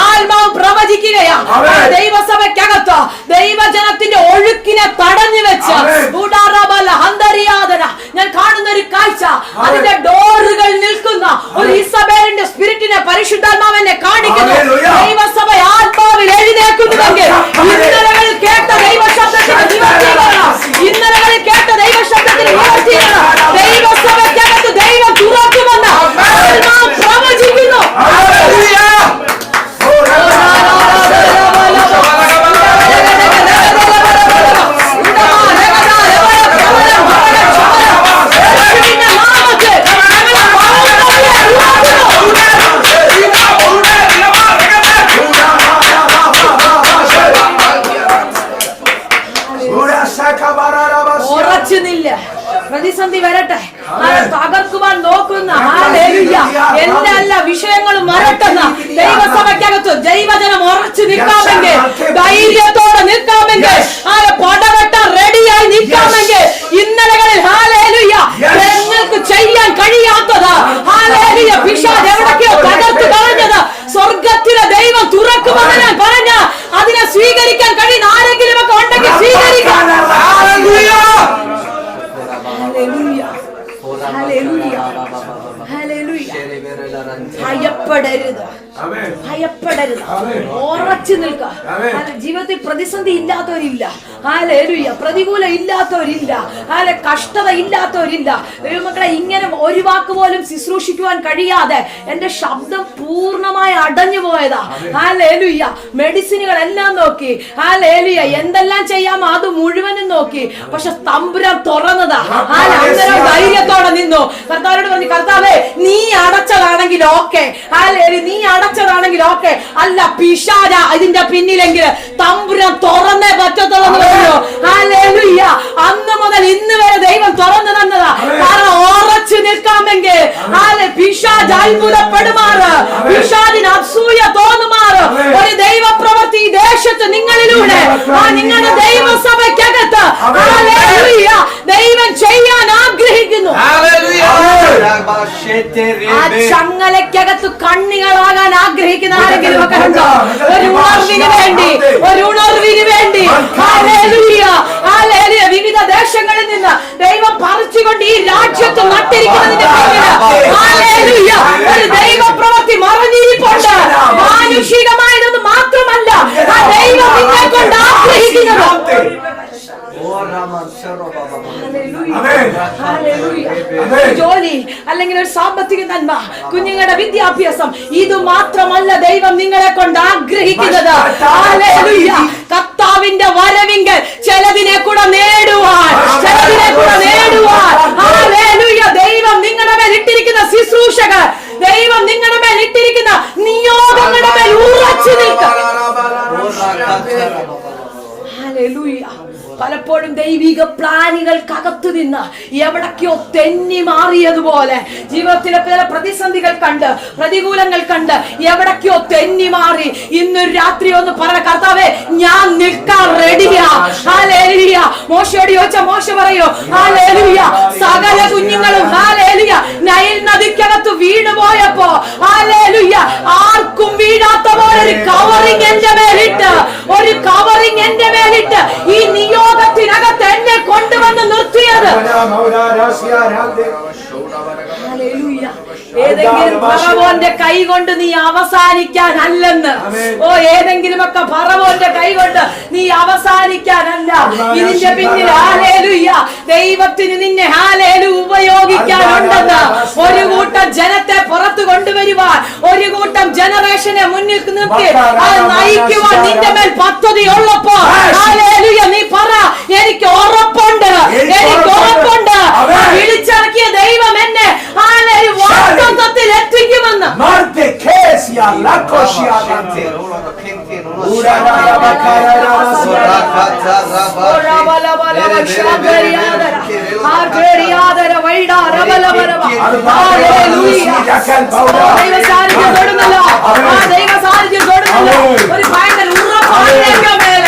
ആത്മാവ് പ്രവചിക്കുകയാണ്. ദൈവസഭയ്ക്കകത്ത് ദൈവജനത്തിന്റെ ഒഴുക്കിനെ തടഞ്ഞു വെച്ച് ഞാൻ കാണുന്ന ഒരു കാഴ്ച, അതിന്റെ ഡോറുകൾ നിൽക്കുന്ന ഒരു ഇസബേലിന്റെ സ്പിരിറ്റിനെ പരിശുദ്ധാത്മാവെന്നെ കാണിക്കുന്നു. ദൈവസഭ ആത്മാവിൽ എഴുന്നേൽക്കുന്നുവെങ്കിൽ ഇന്നലകളിൽ കേട്ട ദൈവശബ്ദത്തിന് നിവർത്തിയാണ്, ഇന്നലകളിൽ കേട്ട ദൈവശബ്ദത്തിന് നിവർത്തിയാണ്. ദൈവസഭയ്ക്കകത്ത് ദൈവം തുറക്കുമെന്ന് ആത്മാവ് പ്രവചിക്കുന്നു. പ്രതിസന്ധി വരട്ടെ, തകർക്കുവാൻ നോക്കുന്ന എല്ലാ വിഷയങ്ങളും വരട്ടെന്ന് ദൈവസഭയ്ക്കകത്ത് ദൈവജനം ഉറച്ചു നിൽക്കാമെങ്കിൽ, ധൈര്യത്തോടെ നിൽക്കാമെങ്കിൽ, പടവെട്ടാൻ റെഡിയായി നിൽക്കാമെങ്കിൽ, ഇന്നലകളിൽ നിങ്ങൾക്ക് ചെയ്യാൻ കഴിയാത്തത് പിശാച് എവിടൊക്കെയോ തകർത്ത് കളഞ്ഞത് സ്വർഗത്തിലെ ദൈവം തുറക്കുമെന്ന് ഞാൻ പറഞ്ഞ അതിനെ സ്വീകരിക്കാൻ കഴിയുന്ന ആരെങ്കിലും ഒക്കെ ഉണ്ടെങ്കിൽ സ്വീകരിക്കാം. ഭയപ്പെടരുത്, ഭയപ്പെടരുത്, ഉറച്ചു നിൽക്കുക. ജീവിതത്തിൽ പ്രതിസന്ധി ഇല്ലാത്തവരില്ല, പ്രതികൂലം ഇല്ലാത്തവരില്ല, കഷ്ടത ഇല്ലാത്തവരില്ല. ദൈവമക്കളെ, ഇങ്ങനെ ഒരു വാക്ക് പോലും ശുശ്രൂഷിക്കുവാൻ കഴിയാതെ എന്റെ ശബ്ദം പൂർണ്ണമായി അടഞ്ഞു പോയതാ. മെഡിസിനുകളെല്ലാം നോക്കി, എന്തെല്ലാം ചെയ്യാമോ അത് മുഴുവനും നോക്കി, പക്ഷെ തമ്പുരാൻ തുറന്നതാ. അന്നേരം ധൈര്യത്തോടെ നിന്നു. കർത്താവോട് പറഞ്ഞു, കർത്താവേ നീ അടച്ചതാണെങ്കിൽ ഓക്കെ, നീ അടച്ചതാണെങ്കിൽ ഓക്കെ, അല്ല പിശാച ഇതിന്റെ പിന്നിലെങ്കിൽ തമ്പുരാൻ തുറന്നേ പറ്റത്തുള്ളൂ. അന്ന് മുതൽ ഇന്ന് വരെ ദൈവം തുറന്നു തന്നതാ. കാരണം ഉറച്ചു നിൽക്കാമെങ്കിൽ പിശാച് അത്ഭുതപ്പെടുമാറ്, പിശാചിന് അസൂയ തോന്നുമാറ് ഒരു ദൈവപ്രവൃത്തി ഈ ദേശത്ത് നിങ്ങളിലൂടെ നിങ്ങളുടെ ദൈവസഭയ്ക്കകത്ത് ദൈവം ചെയ്യാൻ ആഗ്രഹിക്കുന്നു. ആ ചങ്ങലയ്ക്കകത്ത് കണ്ണികളാകാൻ ആഗ്രഹിക്കുന്ന ആരെങ്കിലും ഒക്കെ ഉണ്ടോ? ഒരു ഉണർവിന് വേണ്ടി, ഒരു ഉണർവിന് വേണ്ടി വിവിധ ദേശങ്ങളിൽ നിന്ന് ദൈവം പറിച്ചുകൊണ്ട് ഈ രാജ്യത്ത് നട്ടിരിക്കുന്നതിന്റെ ഒരു ദൈവപ്രവൃത്തി മറഞ്ഞിരിപ്പുണ്ട്. മാനുഷികമായതൊന്നും മാത്രമല്ല ആ ദൈവം നിന്നെ കൊണ്ട് ആഗ്രഹിക്കുന്നത്. ജോലി അല്ലെങ്കിൽ ഒരു സാമ്പത്തിക നന്മ, കുഞ്ഞുങ്ങളുടെ വിദ്യാഭ്യാസം, ഇത് മാത്രമല്ല ദൈവം നിങ്ങളെ കൊണ്ട് ആഗ്രഹിക്കുന്നത്. കർത്താവിന്റെ വരവിങ്കൽ ചിലതിനെ കൂടെ നേടുവാൻ, ചിലതിനെ കൂടെ നേടുവാൻ ദൈവം നിങ്ങളുടെ മേൽ ഇട്ടിരിക്കുന്ന ശുശ്രൂഷകൾ, ദൈവം നിങ്ങളുടെ മേൽ ഇട്ടിരിക്കുന്ന നിയോഗങ്ങളുടെ മേൽ ഉറച്ചു നിൽക്കുക. പലപ്പോഴും ദൈവിക പ്ലാനുകൾക്കകത്തു നിന്ന് എവിടൊക്കെയോ തെന്നി മാറിയതുപോലെ ജീവിതത്തിലെ പല പ്രതിസന്ധികൾ കണ്ട്, പ്രതികൂലങ്ങൾ കണ്ട് എവിടൊക്കെയോ തെന്നി മാറി. ഇന്നൊരു രാത്രി ഒന്ന് പറ, കർത്താവേ ഞാൻ നിൽക്കാൻ റെഡിയാ. മോശയോട് ചോദിച്ച മോശ പറയോ, സകല കുഞ്ഞുങ്ങളും നൈൽ നദിക്കകത്ത് വീണുപോയപ്പോ ആർക്കും വീഴാത്ത പോലെ ഒരു കവറിങ് എന്റെ മേലിട്ട്, ഒരു കവറിങ് എന്റെ മേലിട്ട് ഈ നിയോഗത്തിനകത്ത് എന്നെ കൊണ്ടുവന്ന് നിർത്തിയത്. ഏതെങ്കിലും ഫറവോന്റെ കൈ കൊണ്ട് നീ അവസാനിക്കാനല്ലെന്ന്. ഓ, ഏതെങ്കിലുമൊക്കെ ഫറവോന്റെ കൈ കൊണ്ട് നീ അവസാനിക്കാനല്ല. ഇതിന്റെ പിന്നിൽ ഹല്ലേലൂയ ദൈവത്തിന് നിന്നെ ഹല്ലേലൂയ ഉപയോഗിക്കാനുണ്ടെന്ന്. ഒരു കൂട്ടം ജനത്തെ പുറത്തു കൊണ്ടുവരുവാൻ, ഒരു കൂട്ടം ജനറേഷനെ മുന്നിൽ നിർത്തി നയിക്കുവാൻ നിന്റെ മേൽ പദ്ധതി ഉള്ളപ്പോൾ ഹല്ലേലൂയ നീ പറ, എനിക്ക് ഉറപ്പുണ്ട്, എനിക്ക് ഉറപ്പുണ്ട്, വിളിച്ചിറക്കിയ ദൈവം എന്നെ വാഗ്ദത്തത്തിൽ എത്തിക്കുമെന്ന്. ഒരു ഭയങ്കര ഉറപ്പാണ് മേല.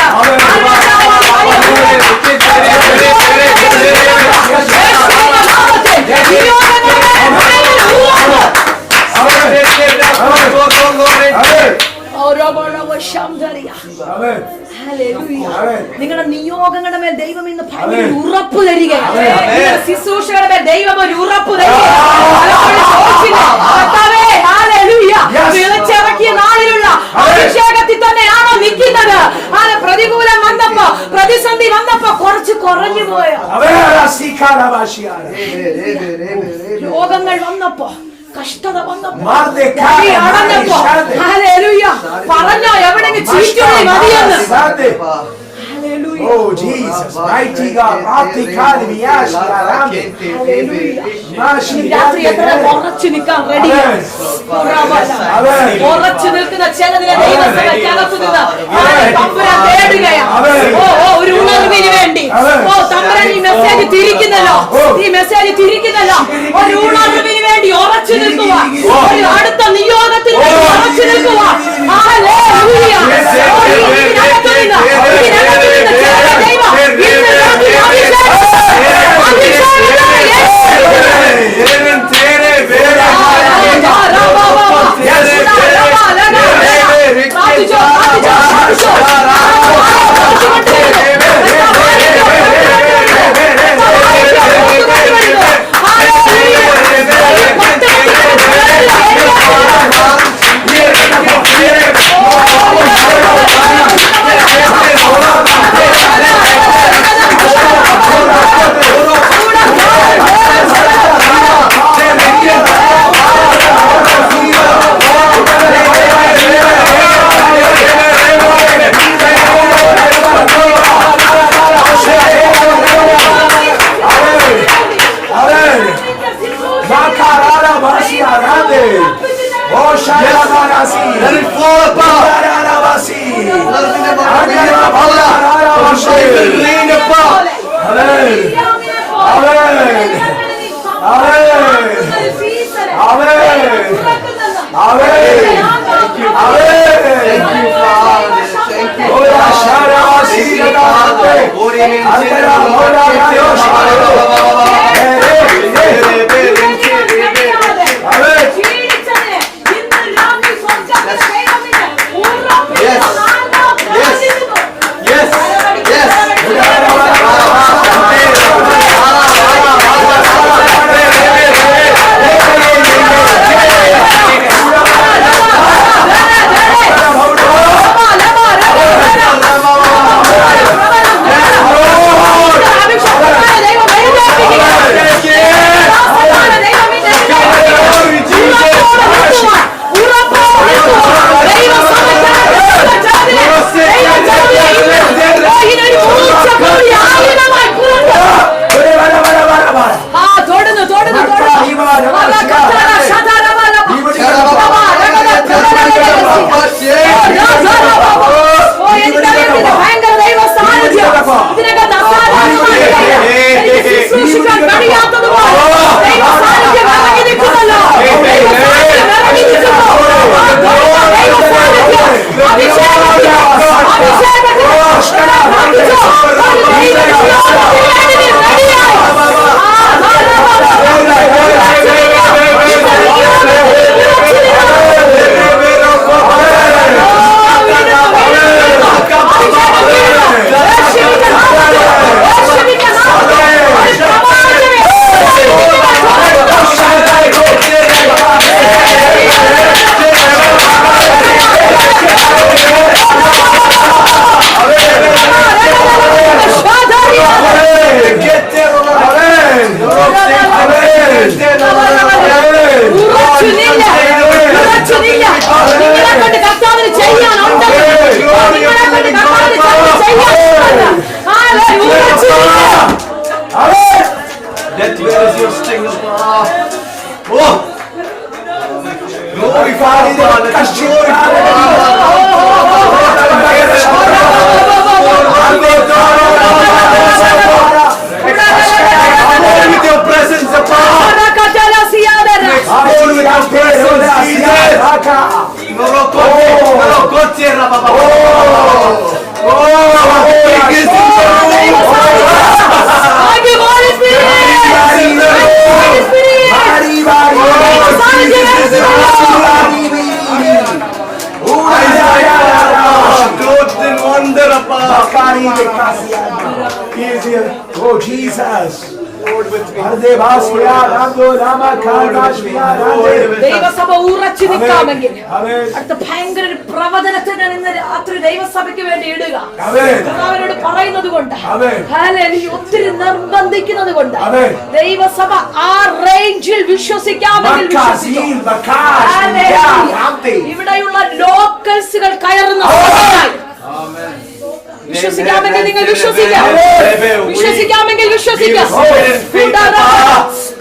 നിങ്ങളുടെ നിയോഗങ്ങളുടെ മേൽ ദൈവം ഇന്ന് ഭയങ്കര ഉറപ്പ് തരികയാണ്. ശുശ്രൂഷകളുടെ മേൽ ദൈവം ഒരു ഉറപ്പ് വിളിച്ചിറക്കിയ നാളിലുള്ള അഭിഷേകത്തിൽ തന്നെയാണോ നിൽക്കുന്നത്? പ്രതികൂലം വന്നപ്പോ, പ്രതിസന്ധി വന്നപ്പോ കുറച്ച് കുറഞ്ഞു പോയോ? രോഗങ്ങൾ വന്നപ്പോ, കഷ്ടത വന്നപ്പോ, പറഞ്ഞോ എവിടെങ്കിലും ചീറ്റുള്ളി മതിയെന്ന്. Oh Jesus, mighty God, ഉറച്ചു നിൽക്കാൻ റെഡിയാണ്. ഉറച്ചു നിൽക്കുന്ന ചിലതിലെ ദൈവസഭയ്ക്കകത്തു നിന്ന് തമ്പുരാൻ തേടുകയാണ്. ഒരു ഉണർവിന് വേണ്ടി. തമ്പുരാൻ ഈ മെസ്സേജ് തിരിക്കുന്നല്ലോ, ഈ മെസ്സേജ് തിരിക്കുന്നല്ലോ. ഒരു ഉണർവിന് വേണ്ടി ഉറച്ചു നിൽക്കുക, ഒരു അടുത്ത നിയോഗത്തിന് വേണ്ടി ഉറച്ചു നിൽക്കുക. Jesus. Lord with me. ദൈവസഭ ഉറച്ചു നിൽക്കാമെങ്കിൽ Amen. അടുത്ത ഭയങ്കര ഒരു പ്രവചനത്തിന് ഇന്ന് രാത്രി ദൈവസഭയ്ക്ക് വേണ്ടി ഇടുക. Amen. കർത്താവിനോട് പറയുന്നത് കൊണ്ട്, Amen. ഹല്ലേലൂയ, ഒത്തിരി നിർബന്ധിക്കുന്നത് കൊണ്ട് Amen. ദൈവസഭ ആ റേഞ്ചിൽ വിശ്വസിക്കാമെങ്കിൽ വിശ്വസിക്കും. ഹല്ലേലൂയ. ഇവിടെയുള്ള ലോക്കൽസുകൾ കയറുന്ന വിശ്വസിക്കാമെങ്കിൽ നിങ്ങൾ വിശ്വസിക്കാം. വിശ്വസിക്കാമെങ്കിൽ വിശ്വസിക്കാം.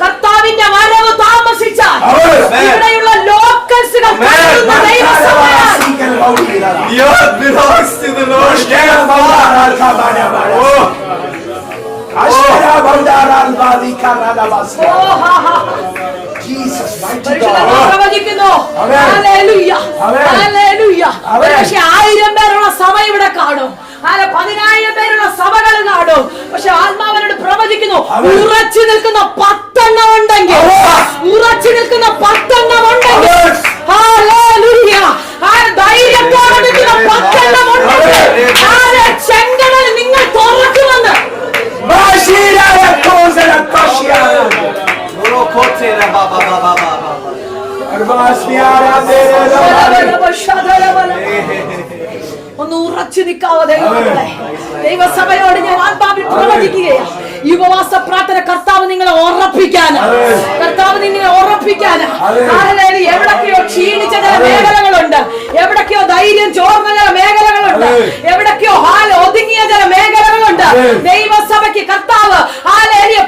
കർത്താവിന്റെ വരവ് താമസിച്ചാൽ ഇവിടെയുള്ള ലോക്കൽസുകൾ കയറുന്ന ദൈവസഭയാണ്. The earth belongs to the Lord. Jesus, mighty പരിശുദ്ധന്മാർ God. പ്രവചിക്കുന്നു. Amen. Hallelujah. Amen. Hallelujah. Amen. പക്ഷെ 1000 പേരുള്ള സഭ ഇവിടെ കാണും. 10,000 പേരുള്ള സഭകൾ കാണും. പക്ഷെ ആത്മാവനോട് പ്രവചിക്കുന്നു, Amen. ഉറച്ചു നിൽക്കുന്ന 10 എണ്ണം ഉണ്ടെങ്കിൽ, ഉറച്ചു നിൽക്കുന്ന 10 എണ്ണം ഉണ്ടെങ്കിൽ, Amen. ഹല്ലേലൂയ, ധൈര്യത്തോടെ നിൽക്കുന്ന 10 എണ്ണം ഉണ്ടെങ്കിൽ, ചെങ്കടൽ നിങ്ങൾ തുറക്കുമെന്ന് ഒന്ന് ഉറച്ചു നിൽക്കാവോ ദൈവങ്ങളെ. ദൈവസഭയോട് ഞാൻ ആത്മാവിൽ പ്രവചിക്കുകയാണ്. ഈ ഉപവാസ പ്രാർത്ഥന കർത്താവ് നിങ്ങളെ ഉറപ്പിക്കാനാ. കർത്താവ് നിങ്ങളെ ഉറപ്പിക്കാനാ. എവിടൊക്കെയോ ക്ഷീണിച്ച ചില മേഖലകളുണ്ട്, എവിടൊക്കെയോ ധൈര്യം ചോർന്ന ചില മേഖലകളുണ്ട്, എവിടൊക്കെയോ ഒതുങ്ങിയ ചില മേഖലകളുണ്ട്. ദൈവസഭയ്ക്ക് കർത്താവ്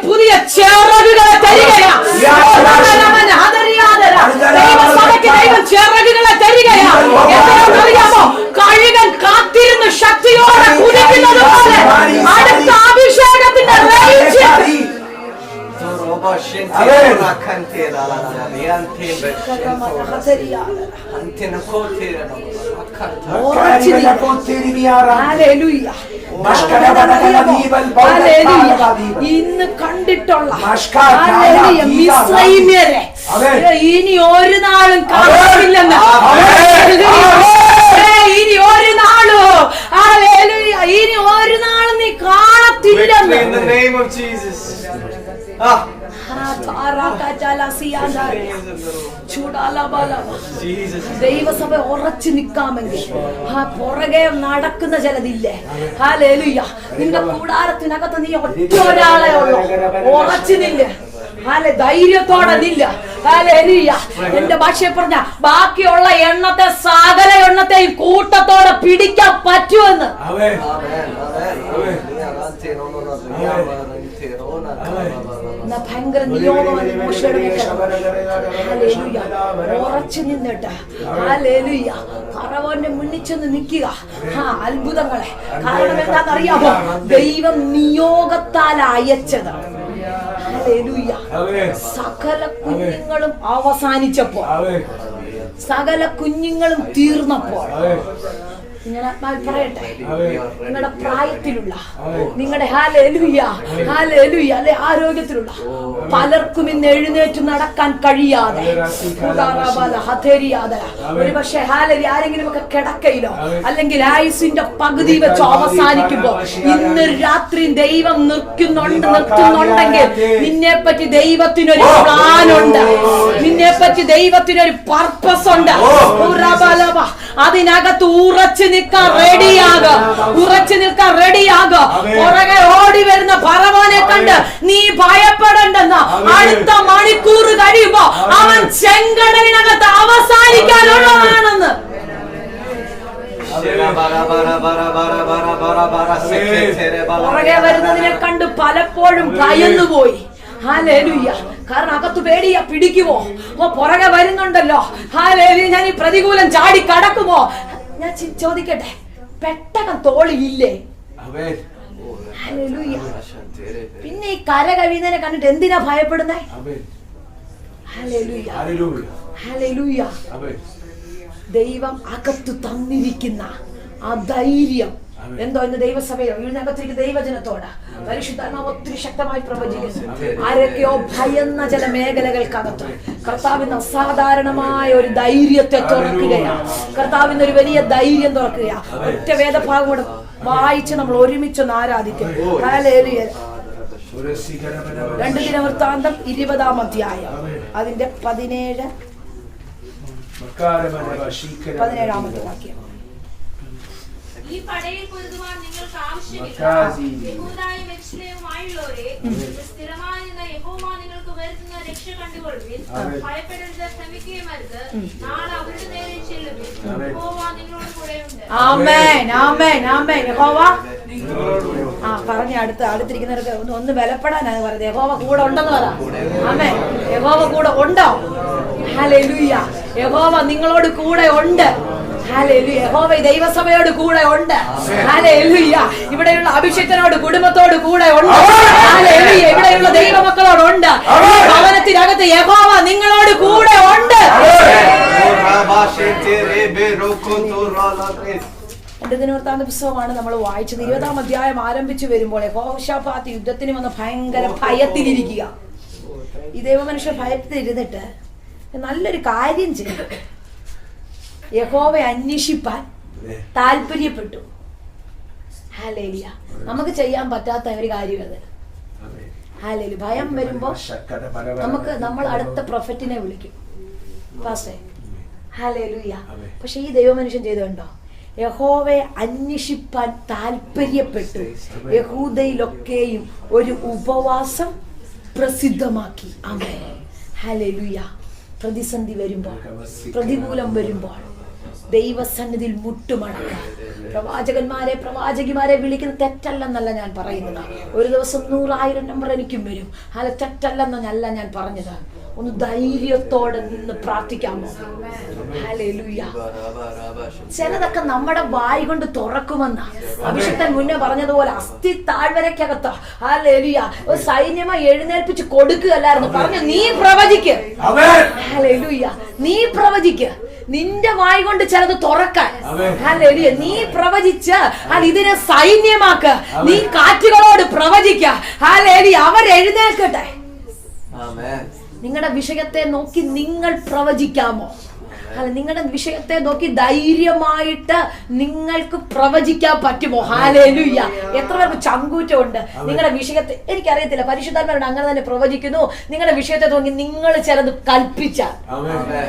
പുതിയ ചിറകുകളെ തരികയാണ്. ദൈവസഭയ്ക്ക് ദൈവം ചിറകുകളെ തരികയാണ്. എന്താണെന്നറിയാമോ? കഴുകൻ കാത്തിരുന്ന് ശക്തിയോടെ കുതിക്കുന്നത് പോലെ അടുത്ത അഭിഷേകത്തിന്റെ ഇന്ന് കണ്ടിട്ടുള്ള മിസ്രൈമ്യരെ ഇനി ഒരു നാളും കാണുന്നില്ലെന്ന്, ഇനി ഒരു നാളും ഇനി ഒരു നാളും നീ കാണത്തില്ലെന്ന്. In the name of Jesus. ദൈവസഭ ഉറച്ചു നിൽക്കാമെങ്കിൽ പുറകെ നടക്കുന്ന ചിലതില്ലേ. ഹല്ലേലൂയ. നിന്റെ കൂടാരത്തിനകത്ത് നീ ഒറ്റ ഒരാളെ ഉള്ളൂ. ഉറച്ചു നില്ല, ധൈര്യത്തോടെ നില്ല. ഹല്ലേലൂയ. എന്റെ ഭാഷയെ പറഞ്ഞ ബാക്കിയുള്ള എണ്ണത്തെ സകല എണ്ണത്തെയും കൂട്ടത്തോടെ പിടിക്കാൻ പറ്റുമെന്ന്. ഭയങ്കര നിയോഗമാണ് മോശയുടെ ഉറച്ചു നിന്നിട്ട് ഫറവോന്റെ മുന്നിൽ ചെന്ന് നിൽക്കുക. അത്ഭുതങ്ങളെ. കാരണം എന്താണെന്നറിയാമോ? ദൈവം നിയോഗത്താൽ അയച്ചത്. സകല കുഞ്ഞുങ്ങളും അവസാനിച്ചപ്പോൾ, സകല കുഞ്ഞുങ്ങളും തീർന്നപ്പോൾ, ഞാൻ ആത്മാവിൽ പറയട്ടെ, നിങ്ങളുടെ പ്രായത്തിലുള്ള, നിങ്ങളുടെ ആരോഗ്യത്തിലുള്ള പലർക്കും ഇന്ന് എഴുന്നേറ്റ് നടക്കാൻ കഴിയാതെ, ഒരുപക്ഷെ ആരെങ്കിലും ഒക്കെ കിടക്കയിലോ അല്ലെങ്കിൽ ആയുസിന്റെ പകുതി വെച്ച് അവസാനിക്കുമ്പോ ഇന്ന് രാത്രി ദൈവം നിർത്തുന്നുണ്ടെങ്കിൽ നിന്നെ പറ്റി ദൈവത്തിനൊരു പ്ലാൻ ഉണ്ട്, നിന്നെ പറ്റി ദൈവത്തിനൊരു പർപ്പസ് ഉണ്ട്. അതിനകത്ത് ഉറച്ചു നിൽക്കാൻ റെഡിയാകും, ഉറച്ചു നിൽക്കാൻ റെഡിയാകും. പുറകെ ഓടി വരുന്ന ഫറവോനെ കണ്ട് നീ ഭയപ്പെടണ്ടെന്ന്. അടുത്ത മണിക്കൂർ കഴിയുമ്പോ അവൻ ചെങ്കടലിനകത്ത് അവസാനിക്കാനുള്ളതാണെന്ന്. പുറകെ വരുന്നതിനെ കണ്ട് പലപ്പോഴും ഭയന്നുപോയി. ഹല്ലേലൂയ. കാരണം അകത്ത് പേടിയാ, പിടിക്കുമോ? പുറകെ വരുന്നുണ്ടല്ലോ. ഹല്ലേലൂയ. ഞാൻ ഈ പ്രതികൂലം ചാടി കടക്കുമോ? ഞാൻ ചോദിക്കട്ടെ, പെട്ടകം തോളിയില്ലേ? ഹല്ലേലൂയ. പിന്നെ ഈ കര കവിയുന്നതിനെ കണ്ടിട്ട് എന്തിനാ ഭയപ്പെടുന്നേ? ഹല്ലേലൂയ. ഹല്ലേലൂയ. ദൈവം അകത്ത് തന്നിരിക്കുന്ന ആ ധൈര്യം എന്തോ ഇന്ന് ദൈവസഭയോ ഇതിനകത്തിരിക്കുന്ന ദൈവജനത്തോട് പരിശുദ്ധാത്മാവ് ഒത്തിരി ശക്തമായി പ്രവചിക്കുന്നു. ആരൊക്കെയോ ഭയന്ന ചില മേഖലകൾക്കകത്ത് കർത്താവിന് അസാധാരണമായ ഒരു ധൈര്യത്തെ തുറക്കുകയാണ്. കർത്താവിന് ഒരു വലിയ ധൈര്യം തുറക്കുകയാണ്. ഒറ്റ വേദഭാഗം കൂടെ വായിച്ച് നമ്മൾ ഒരുമിച്ചൊന്ന് ആരാധിക്കും. ഹല്ലേലൂയ. 2 ദിനവൃത്താന്തം 20-ാം അധ്യായം അതിന്റെ 17-ാമത്തെ വാക്യം. ഈ പടയിൽ പൊരുതുവാൻ നിങ്ങൾക്ക് ആവശ്യമില്ല. യഹൂദായും യെരൂശലേമുമായുള്ളവരേ, സ്ഥിരമായി നിന്ന യഹോവ നിങ്ങൾക്ക് വരുത്തുന്ന രക്ഷ കണ്ടുകൊള്ളുവിൻ. ഭയപ്പെടരുത്, ഭ്രമിക്കുകയും അരുത്. നാളെ അവരുടെ നേരെ ചെല്ലുവിൻ. യഹോവ നിങ്ങളോട് കൂടെയുണ്ട്. ആമേൻ, ആമേൻ, ആമേൻ. യഹോവ പറഞ്ഞ അടുത്തിരിക്കുന്നവർക്ക് ഒന്ന് ബലപ്പെടാനാണ് പറയുന്നത്. യഹോവ കൂടെ ഉണ്ടെന്ന് പറ. ആമേൻ. യഹോവ കൂടെ ഉണ്ടോ? ഹല്ലേലൂയ. യഹോവ നിങ്ങളോട് കൂടെ ഉണ്ട്. ഹല്ലേലൂയ. യഹോവ ദൈവസഭയോട് കൂടെ ഉണ്ട്. ഹല്ലേലൂയ. ഇവിടെയുള്ള അഭിഷിക്തനോട് കുടുംബത്തോട് കൂടെ ഉണ്ട്. ഹല്ലേലൂയ. ഇവിടെയുള്ള ദൈവമക്കളോടുണ്ട്. ഭവനത്തിനകത്ത് യഹോവ നിങ്ങളോട് കൂടെ ഉണ്ട്. 2 ദിനവൃത്താന്ത പുസ്തകമാണ് നമ്മൾ വായിച്ചത്. 20-ാം അധ്യായം ആരംഭിച്ചു വരുമ്പോൾ യഹോശാഫാത്ത് യുദ്ധത്തിന് വന്ന് ഭയങ്കര ഭയത്തിലിരിക്കുക. ഈ ദൈവമനുഷ്യർ ഭയത്തിലിരുന്നിട്ട് നല്ലൊരു കാര്യം ചെയ്തു. യഹോവയെ അന്വേഷിപ്പാൻ താല്പര്യപ്പെട്ടു. ഹല്ലേലൂയ. നമുക്ക് ചെയ്യാൻ പറ്റാത്ത ഒരു കാര്യം അത്. ഹല്ലേലൂയ. ഭയം വരുമ്പോ നമ്മൾ അടുത്ത പ്രൊഫറ്റിനെ വിളിക്കും, പാസ്റ്റേ. ഹല്ലേലൂയ. പക്ഷെ ഈ ദൈവമനുഷ്യൻ ചെയ്തുണ്ടോ? യഹോവയെ അന്വേഷിപ്പാൻ താല്പര്യപ്പെട്ടു. യഹൂദയിലൊക്കെയും ഒരു ഉപവാസം പ്രസിദ്ധമാക്കി. ആമേൻ. ഹല്ലേലൂയ. പ്രതിസന്ധി വരുമ്പോൾ, പ്രതികൂലം വരുമ്പോൾ ദൈവസന്നിധിയിൽ മുട്ടുമടക്കുക. പ്രവാചകന്മാരെ പ്രവാചകിമാരെ വിളിക്കുന്നത് തെറ്റല്ലെന്നല്ല ഞാൻ പറയുന്നത്. ഒരു ദിവസം 100,000 നമ്പർ എനിക്കും വരും. അല്ല, തെറ്റല്ലെന്നല്ല ഞാൻ പറഞ്ഞത്. ഒന്ന് ധൈര്യത്തോടെ നിന്ന് പ്രാർത്ഥിക്കാമോ? ഹല്ലേലൂയ. ചിലതൊക്കെ നമ്മുടെ വായ് കൊണ്ട് തുറക്കുമെന്ന് അഭിഷിക്തൻ മുന്നേ പറഞ്ഞതുപോലെ അസ്ഥി താഴ്വരക്കകത്ത് ഹല്ലേലൂയ ഒരു സൈന്യമായി എഴുന്നേൽപ്പിച്ച് കൊടുക്കുകയല്ലായിരുന്നു. പറഞ്ഞു, നീ പ്രവചിക്ക്. ഹല്ലേലൂയ. നീ പ്രവചിക്ക്. നിന്റെ വായ് കൊണ്ട് ചിലത് തുറക്കാൻ. ഹല്ലേലൂയ. നീ പ്രവചിച്ച് ഇതിനെ സൈന്യമാക്ക്. നീ കാറ്റുകളോട് പ്രവചിക്ക. ഹല്ലേലൂയ. അവർ എഴുന്നേൽക്കട്ടെ. നിങ്ങളുടെ വിഷയത്തെ നോക്കി നിങ്ങൾ പ്രവചിക്കാമോ? അല്ല, നിങ്ങളുടെ വിഷയത്തെ നോക്കി ധൈര്യമായിട്ട് നിങ്ങൾക്ക് പ്രവചിക്കാൻ പറ്റുമോ? ഹല്ലേലൂയ. എത്ര പേർക്ക് ചങ്കൂറ്റമുണ്ട് നിങ്ങളുടെ വിഷയത്തെ? എനിക്കറിയത്തില്ല, പരിശുദ്ധാത്മാവോട് അങ്ങനെ തന്നെ പ്രവചിക്കുന്നു. നിങ്ങളുടെ വിഷയത്തെ നോക്കി നിങ്ങൾ ചിലത് കൽപ്പിച്ച.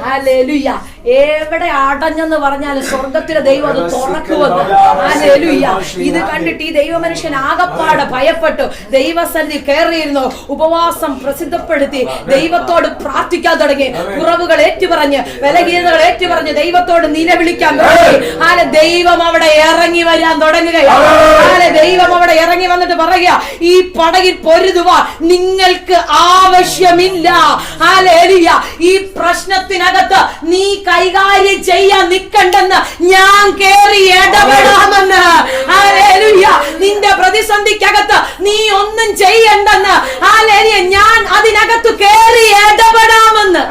ഹല്ലേലൂയ. എവിടെ അടഞ്ഞെന്ന് പറഞ്ഞാൽ സ്വർഗത്തിലെ ദൈവം അത് തുറക്കുമെന്ന്. ഹല്ലേലൂയ. ഇത് കണ്ടിട്ട് ഈ ദൈവമനുഷ്യൻ ആകപ്പാടെ ഭയപ്പെട്ടു. ദൈവസന്നിധി കയറിയിരുന്നു. ഉപവാസം പ്രസിദ്ധപ്പെടുത്തി ദൈവത്തോട് പ്രാർത്ഥിക്കാൻ തുടങ്ങി. കുറവുകൾ ഏറ്റുപറഞ്ഞ്, ബലഹീനതകൾ ഏറ്റുപറഞ്ഞ് ദൈവത്തോട് നിലവിളിക്കാൻ തുടങ്ങി. ദൈവം അവിടെ ഇറങ്ങി വരാൻ തുടങ്ങുകയാണ്. ദൈവം അവിടെ ഇറങ്ങി വന്നിട്ട് പറയുക, ഈ പടകിൽ പൊരുതുവാൻ നിങ്ങൾക്ക് ആവശ്യമില്ല. ഹല്ലേലൂയ. ഈ പ്രശ്നത്തിനകത്ത് നീ കൈകാര്യം ചെയ്യാൻ നിൽക്കണ്ടെന്ന് ഞാൻ കേറി ഇടപെടാമെന്ന്. ഹല്ലേലൂയ. നിന്റെ പ്രതിസന്ധിക്കകത്ത് നീ ഒന്നും ചെയ്യണ്ടെന്ന്. ഹല്ലേലൂയ. ഞാൻ അതിനകത്ത് കേറി ഇടപെടാമെന്ന്.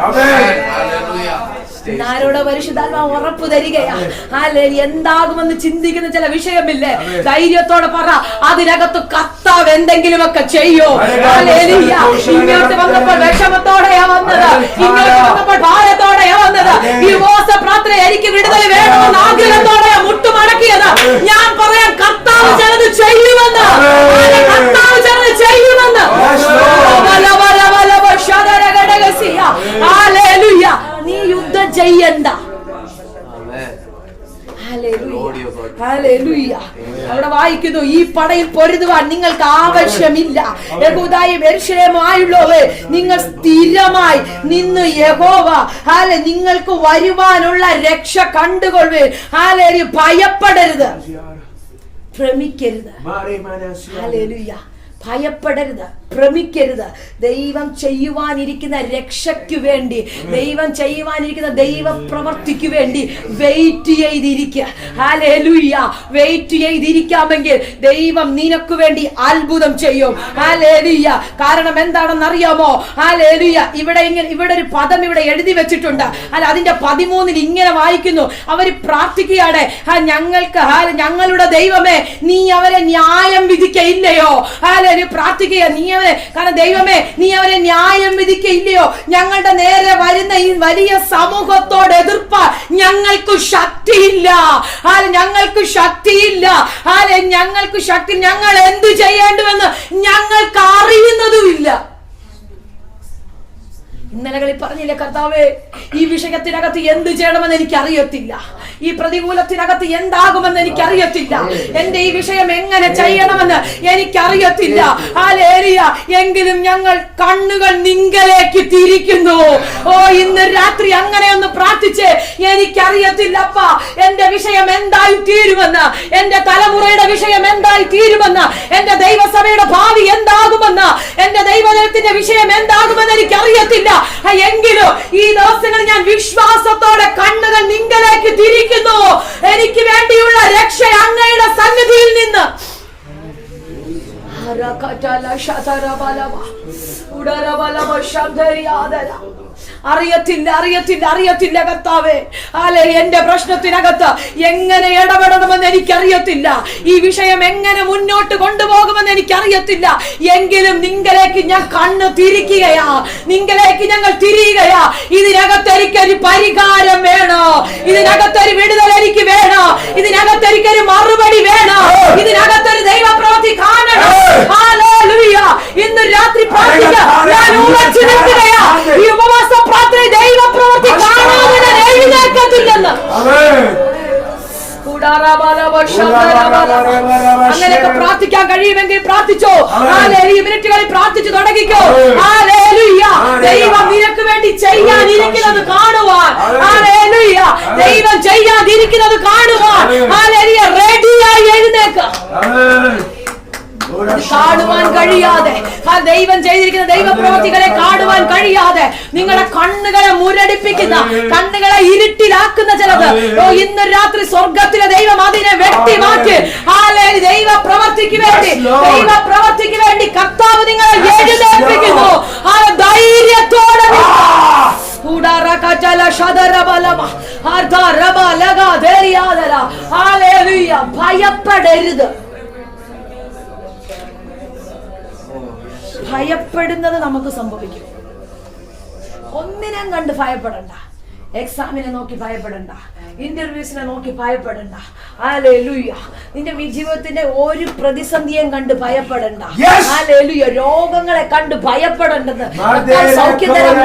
ആരോട് പരിശുദ്ധാത്മാവ് ഉറപ്പ് തരികയാ. ഹല്ലേലൂയ. എന്താകുമെന്ന് ചിന്തിക്കുന്ന ചില വിഷയമില്ലേ? ധൈര്യത്തോടെ പറ, അതിനകത്ത് കർത്താവ് എന്തെങ്കിലുമൊക്കെ ചെയ്യോ. ഹല്ലേലൂയ. ഇങ്ങോട്ട് വന്നപ്പോൾ വിഷമത്തോടെയാ വന്നത്. ഇങ്ങോട്ട് വന്നപ്പോൾ ഭാരത്തോടെയാ വന്നത്. ഈ ഉപവാസപ്രാർത്ഥന എനിക്ക് വിടുതൽ വേണമെന്ന് ആഗ്രഹത്തോടെയാ മുട്ടുമടക്കിയത്. ഞാൻ പറയാൻ, കർത്താവ് ചിലത് ചെയ്യുമെന്ന്. കർത്താവ് ചിലത് ചെയ്യുമെന്ന്. ഹല്ലേലൂയ. നീ യുദ്ധം ചെയ്യണ്ട. ഹല്ലേലൂയ. അവിടെ വായിക്കുന്നു, ഈ പടയിൽ പൊരുതുവാൻ നിങ്ങൾക്ക് ആവശ്യമില്ല. യഹൂദായും യെരൂശലേമുമായുള്ളവരേ, നിങ്ങൾ സ്ഥിരമായി നിന്ന് യഹോവ നിങ്ങൾക്ക് വരുവാനുള്ള രക്ഷ കണ്ടുകൊള്ളുവിൻ. ഹല്ലേലൂയ. ഭയപ്പെടരുത്, ഭ്രമിക്കരുത്. ഹല്ലേലൂയ. ഭയപ്പെടരുത്, ഭ്രമിക്കരുത്. ദൈവം ചെയ്യുവാനിരിക്കുന്ന രക്ഷയ്ക്ക് വേണ്ടി, ദൈവം ചെയ്യുവാനിരിക്കുന്ന ദൈവ പ്രവർത്തിക്ക് വേണ്ടി വെയിറ്റ് ചെയ്തിരിക്കുക. ഹല്ലേലൂയ. വെയിറ്റ് ചെയ്തിരിക്കാമെങ്കിൽ ദൈവം നിനക്ക് വേണ്ടി അത്ഭുതം ചെയ്യും. ഹല്ലേലൂയ. കാരണം എന്താണെന്ന് അറിയാമോ? ഹല്ലേലൂയ. ഇവിടെ ഒരു പദം ഇവിടെ എഴുതി വെച്ചിട്ടുണ്ട്. അല്ല, അതിന്റെ 13 ഇങ്ങനെ വായിക്കുന്നു. അവർ പ്രാർത്ഥിക്കുകയാണ്, ഞങ്ങളുടെ ദൈവമേ, നീ അവരെ ന്യായം വിധിക്കയില്ലയോ. ഹല്ലേലൂയ. പ്രാർത്ഥിക്കുക, നീ അവരെ ചെയ്യണമേ. കാരണം ദൈവമേ, നീ അവരെ ന്യായം വിധിക്കയില്ലയോ? ഞങ്ങളുടെ നേരെ വരുന്ന ഈ വലിയ സമൂഹത്തോട് എതിർപ്പാൻ ഞങ്ങൾക്ക് ശക്തിയില്ല. ഞങ്ങൾക്ക് ശക്തിയില്ല. ഞങ്ങൾക്ക് ശക്തി, ഞങ്ങൾ എന്തു ചെയ്യേണ്ടുവെന്ന് ഞങ്ങൾക്ക് അറിയുന്നതുമില്ല. ഇന്നലകളിൽ പറഞ്ഞില്ലേ കർത്താവേ, ഈ വിഷയത്തിനകത്ത് എന്ത് ചെയ്യണമെന്ന് എനിക്കറിയത്തില്ല, ഈ പ്രതികൂലത്തിനകത്ത് എന്താകുമെന്ന് എനിക്കറിയത്തില്ല, എന്റെ ഈ വിഷയം എങ്ങനെ ചെയ്യണമെന്ന് എനിക്കറിയത്തില്ല. ഹല്ലേലൂയ. എങ്കിലും ഞങ്ങൾ കണ്ണുകൾ നിങ്കലേക്ക് തിരിക്കുന്നു. ഓ, ഇന്ന് രാത്രി അങ്ങനെ ഒന്ന് പ്രാർത്ഥിച്ച്, എനിക്കറിയത്തില്ലപ്പ എന്റെ വിഷയം എന്തായി തീരുമെന്ന്, എന്റെ തലമുറയുടെ വിഷയം എന്തായി തീരുമെന്ന്, എന്റെ ദൈവസഭയുടെ ഭാവി എന്താകുമെന്ന്, എന്റെ ദൈവജനത്തിന്റെ വിഷയം എന്താകുമെന്ന് എനിക്കറിയത്തില്ല. എങ്കിലും ഈ ദിവസങ്ങളിൽ ഞാൻ വിശ്വാസത്തോടെ കണ്ണുകൾ നിങ്കലേക്ക് തിരിക്കുന്നു. എനിക്ക് വേണ്ടിയുള്ള രക്ഷ അങ്ങയുടെ സന്നിധിയിൽ നിന്ന്. അറിയത്തില്ല കർത്താവേ. എന്റെ പ്രശ്നത്തിനകത്ത് എങ്ങനെ ഇടപെടണമെന്ന് എനിക്കറിയത്തില്ല. ഈ വിഷയം എങ്ങനെ മുന്നോട്ട് കൊണ്ടുപോകുമെന്ന് എനിക്കറിയത്തില്ല. എങ്കിലും നിങ്ങളിലേക്ക് ഞാൻ കണ്ണ് തിരിക്കുകയാ, നിങ്ങളിലേക്ക് ഞങ്ങൾ തിരിയുകയാ. ഇതിനകത്ത് എനിക്കൊരു പരിഹാരം വേണോ? ഇതിനകത്തൊരു വിടുതൽ എനിക്ക് വേണോ? ഇതിനകത്തൊരിക്കൊരു മറുപടി വേണോ? ഇതിനകത്തൊരു ദൈവപ്രവൃത്തി കാണണം. ഹല്ലേലൂയ. ഇന്ന് രാത്രി പ്രാർത്ഥിക്കാം. ഞാൻ ഉറച്ചു നിൽക്കുകയാ. ഈ ഉപവാസ പ്രാർത്ഥന ദൈവപ്രവൃത്തി കാണാതെ ഞാൻ എഴുന്നേൽക്കത്തില്ലെന്ന്. അങ്ങനെയൊക്കെ പ്രാർത്ഥിക്കാൻ കഴിയുമെങ്കിൽ പ്രാർത്ഥിച്ചോ. ഈ മിനിറ്റുകളിൽ പ്രാർത്ഥിച്ചു തുടങ്ങിക്കോ. ദൈവം നിനക്ക് വേണ്ടി ചെയ്യാനിരിക്കുന്നത് കാണുവാൻ, ദൈവം ചെയ്യാതിരിക്കുന്നത് കാണുവാൻ റെഡിയായി എഴുന്നേക്കാം. കാണുവാൻ കഴിയാതെ, ദൈവം ചെയ്തിരിക്കുന്ന ദൈവപ്രവൃത്തികളെ കാണുവാൻ കഴിയാതെ നിങ്ങളുടെ കണ്ണുകളെ മുരടിപ്പിക്കുന്ന, കണ്ണുകളെ ഇരുട്ടിലാക്കുന്ന ചിലത് ഇന്ന് രാത്രി സ്വർഗത്തിലെ ദൈവം അതിനെ വെട്ടിമാറ്റി ദൈവപ്രവൃത്തിക്ക് വേണ്ടി കർത്താവ് നിങ്ങളെ എഴുന്നേൽപ്പിക്കുന്നു. ധൈര്യത്തോടെ ഭയപ്പെടരുത്. ഭയപ്പെടുന്നത് നമുക്ക് സംഭവിക്കും. ഒന്നിനെയും കണ്ട് ഭയപ്പെടണ്ട. എക്സാമിനെ നോക്കി ഭയപ്പെടണ്ട, ഇന്റർവ്യൂസിനെ നോക്കി ഭയപ്പെടണ്ട. ഹല്ലേലൂയ. നിന്റെ ജീവിതത്തിന്റെ ഒരു പ്രതിസന്ധിയും കണ്ട് ഭയപ്പെടണ്ട. ഹല്ലേലൂയ. രോഗങ്ങളെ കണ്ട് ഭയപ്പെടേണ്ടത്. സൗഖ്യതരം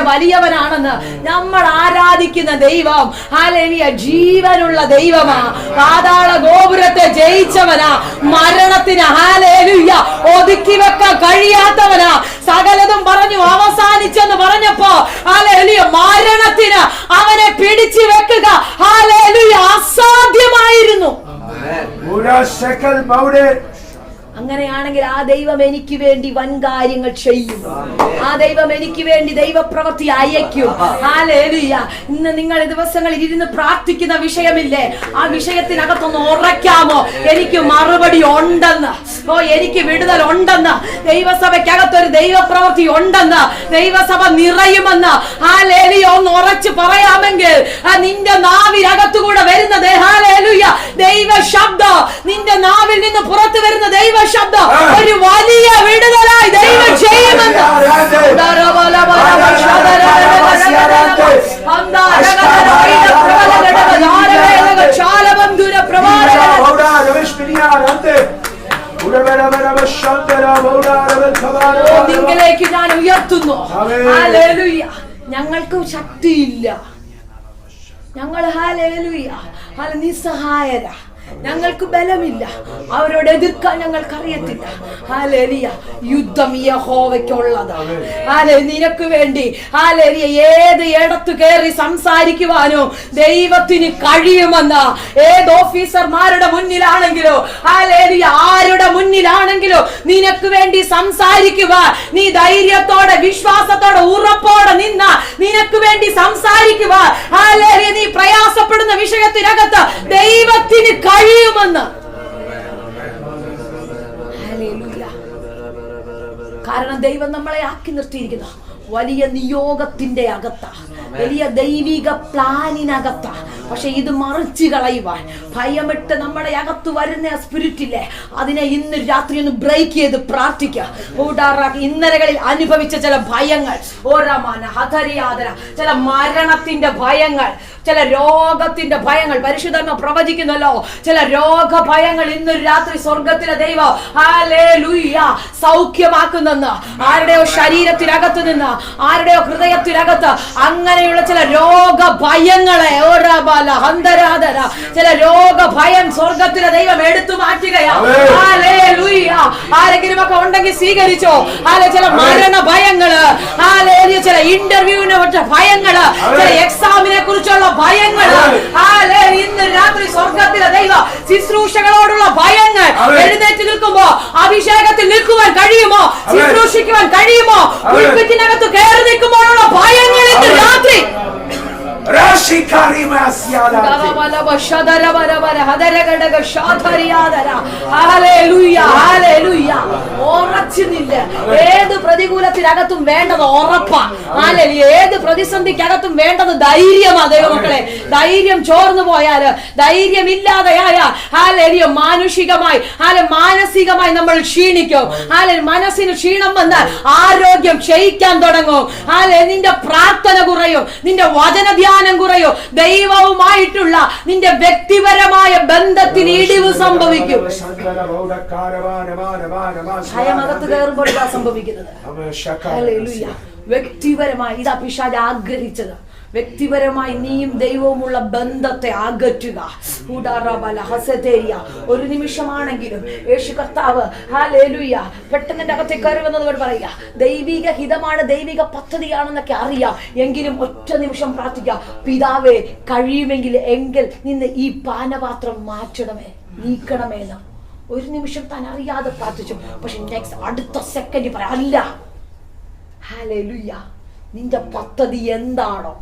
വലിയവനാണെന്ന് നമ്മൾ ആരാധിക്കുന്ന ദൈവം ഹല്ലേലൂയ ജീവനുള്ള ദൈവമാ. പാതാള ഗോപുരത്തെ ജയിച്ചവനാ. മരണത്തിന് ഹല്ലേലൂയ ഒതുക്കി വെക്കാൻ കഴിയാത്തവനാ. സകലതും പറഞ്ഞു അവസാനിച്ചെന്ന് പറഞ്ഞപ്പോ ഹല്ലേലൂയ മരണത്തിന് അവനെ പിടിച്ചു വെക്കുക ഹല്ലേലൂയ അസാധ്യമായിരുന്നു. അങ്ങനെയാണെങ്കിൽ ആ ദൈവം എനിക്ക് വേണ്ടി വൻ കാര്യങ്ങൾ ചെയ്യും. ആ ദൈവം എനിക്ക് വേണ്ടി ദൈവപ്രവൃത്തി അയക്കും. ഹല്ലേലൂയ. ഇന്ന് നിങ്ങൾ ദിവസങ്ങളിൽ ഇരുന്ന് പ്രാർത്ഥിക്കുന്ന വിഷയമില്ലേ, ആ വിഷയത്തിനകത്തൊന്ന് ഉറയ്ക്കാമോ? എനിക്ക് മറുപടി ഉണ്ടെന്ന്, എനിക്ക് വിടുതൽ ഉണ്ടെന്ന്, ദൈവസഭയ്ക്കകത്തൊരു ദൈവപ്രവൃത്തി ഉണ്ടെന്ന്, ദൈവസഭ നിറയുമെന്ന് ഹല്ലേലൂയ ഒന്ന് ഉറച്ചു പറയാമെങ്കിൽ നിന്റെ നാവിനകത്തുകൂടെ വരുന്നത് ഹല്ലേലൂയ ദൈവ ശബ്ദം, നിന്റെ നാവിൽ നിന്ന് പുറത്തു വരുന്ന ദൈവ ശബ്ദം ഒരു വലിയ വിടുതലായി ദൈവം ചെയ്യുമെന്ന്. നിങ്ങളിലേക്ക് ഞാൻ ഉയർത്തുന്നു. ഹല്ലേലൂയ. ഞങ്ങൾക്ക് ശക്തിയില്ല, ഞങ്ങൾ ഹല്ലേലൂയ നിസ്സഹായര, ഞങ്ങൾക്ക് ബലമില്ല, അവരോട് എതിർക്കാൻ ഞങ്ങൾക്കറിയത്തില്ല. ഹല്ലേലൂയ. യുദ്ധം യഹോവയ്ക്കുള്ളതാണ്. നിനക്ക് വേണ്ടി ഹല്ലേലൂയ ഏത് ഇടത്ത് കയറി സംസാരിക്കുവാനോ ദൈവത്തിന് കഴിയുമെന്ന്. ഏത് ഓഫീസർമാരുടെ മുന്നിലാണെങ്കിലോ ഹല്ലേലൂയ ആരുടെ മുന്നിലാണെങ്കിലോ നിനക്ക് വേണ്ടി സംസാരിക്കുവാൻ നീ ധൈര്യത്തോടെ വിശ്വാസത്തോടെ ഉറപ്പോടെ നിന്ന നിനക്ക് വേണ്ടി സംസാരിക്കുവാൻ ഹല്ലേലൂയ നീ പ്രയാസപ്പെടുന്ന വിഷയത്തിനകത്ത് ദൈവത്തിന് കഴിയുമെന്ന്. കാരണം ദൈവം നമ്മളെ ആക്കി നിർത്തിയിരിക്കുന്ന വലിയ നിയോഗത്തിന്റെ അകത്ത, വലിയ ദൈവിക പ്ലാനിനകത്ത. പക്ഷെ ഇത് മറിച്ച് കളയുവാൻ ഭയമിട്ട് നമ്മുടെ അകത്ത് വരുന്ന സ്പിരിറ്റില്ലേ, അതിനെ ഇന്ന് രാത്രി ഒന്ന് ബ്രേക്ക് ചെയ്ത് പ്രാർത്ഥിക്കുക. ഇന്നലകളിൽ അനുഭവിച്ച ചില ഭയങ്ങൾ, ചില മരണത്തിന്റെ ഭയങ്ങൾ, ചില രോഗത്തിന്റെ ഭയങ്ങൾ, പരിശുദ്ധാത്മ പ്രവചിക്കുന്നല്ലോ, ചില രോഗഭയങ്ങൾ ഇന്ന് രാത്രി സ്വർഗത്തിലെ ദൈവം ഹല്ലേലൂയ സൗഖ്യമാക്കുന്നെന്ന്. ആരുടെയോ ശരീരത്തിനകത്ത് നിന്ന്, ആരുടെയോ ഹൃദയത്തിനകത്ത് അങ്ങനെയുള്ള ചില രോഗഭയങ്ങളെ ചില രോഗഭയം സ്വർഗത്തിലെ ദൈവം എടുത്തു മാറ്റുകയാ. ഹല്ലേലൂയ. ആരെങ്കിലും ഒക്കെ ഉണ്ടെങ്കിൽ സ്വീകരിച്ചോ. ചില മരണ ഭയങ്ങള്, ചില ഇന്റർവ്യൂവിനെ ഭയങ്ങള്, ചില എക്സാമിനെ കുറിച്ചുള്ള ഭയങ്ങള്, ഇന്ന് രാത്രി സ്വർഗത്തിലെ ദൈവ ശുശ്രൂഷകളോടുള്ള ഭയങ്ങൾ എഴുന്നേറ്റ് നിൽക്കുമ്പോ അഭിഷേകത്തിൽ നിൽക്കുവാൻ കഴിയുമോ, ശുശ്രൂഷിക്കുവാൻ കഴിയുമോ, ഉൾപ്പിറ്റിനകത്ത് കയറി നിൽക്കുമ്പോഴുള്ള ഭയങ്ങൾ ഇന്ന് രാത്രി ഉറച്ചുനില്ല. ഏത് പ്രതികൂലത്തിനകത്തും വേണ്ടത് ഉറപ്പാ. ഏത് പ്രതിസന്ധിക്കകത്തും വേണ്ടത് ധൈര്യമാ. ദൈവമക്കളെ, ധൈര്യം ചോർന്നു പോയാല്, ധൈര്യമില്ലാതെയായാൽ മാനുഷികമായി മാനസികമായി നമ്മൾ ക്ഷീണിക്കും. മനസ്സിന് ക്ഷീണം വന്നാൽ ആരോഗ്യം ക്ഷയിക്കാൻ തുടങ്ങും. നിന്റെ പ്രാർത്ഥന കുറയും, നിന്റെ വചനധ്യാനം കുറയോ, ദൈവവുമായിട്ടുള്ള നിന്റെ വ്യക്തിപരമായ ബന്ധത്തിന് ഇടിവ് സംഭവിക്കും. ഭയമകത്ത് കയറുമ്പോൾ ഇതാ സംഭവിക്കുന്നത്. വ്യക്തിപരമായി ഇതാ പിശാച് ആഗ്രഹിച്ചത്. വ്യക്തിപരമായി നീയും ദൈവവുമുള്ള ബന്ധത്തെ അകറ്റുക. ഒരു നിമിഷമാണെങ്കിലും യേശു കർത്താവ് ഹല്ലേലൂയ പെട്ടെന്ന് അകത്തേക്ക് കയറുമെന്നവർ പറയുക. ദൈവിക ഹിതമാണ്, ദൈവിക പദ്ധതിയാണെന്നൊക്കെ അറിയാം. എങ്കിലും ഒറ്റ നിമിഷം പ്രാർത്ഥിക്കുക. പിതാവേ, കഴിയുമെങ്കിൽ എങ്കിൽ നിന്ന് ഈ പാനപാത്രം മാറ്റണമേ, നീക്കണമേ എന്ന് ഒരു നിമിഷം താൻ അറിയാതെ പ്രാർത്ഥിച്ചു. പക്ഷെ നെക്സ്റ്റ് അടുത്ത സെക്കൻഡ് പറയാം, അല്ല, ഹല്ലേലൂയ, നിന്റെ പദ്ധതി എന്താണോ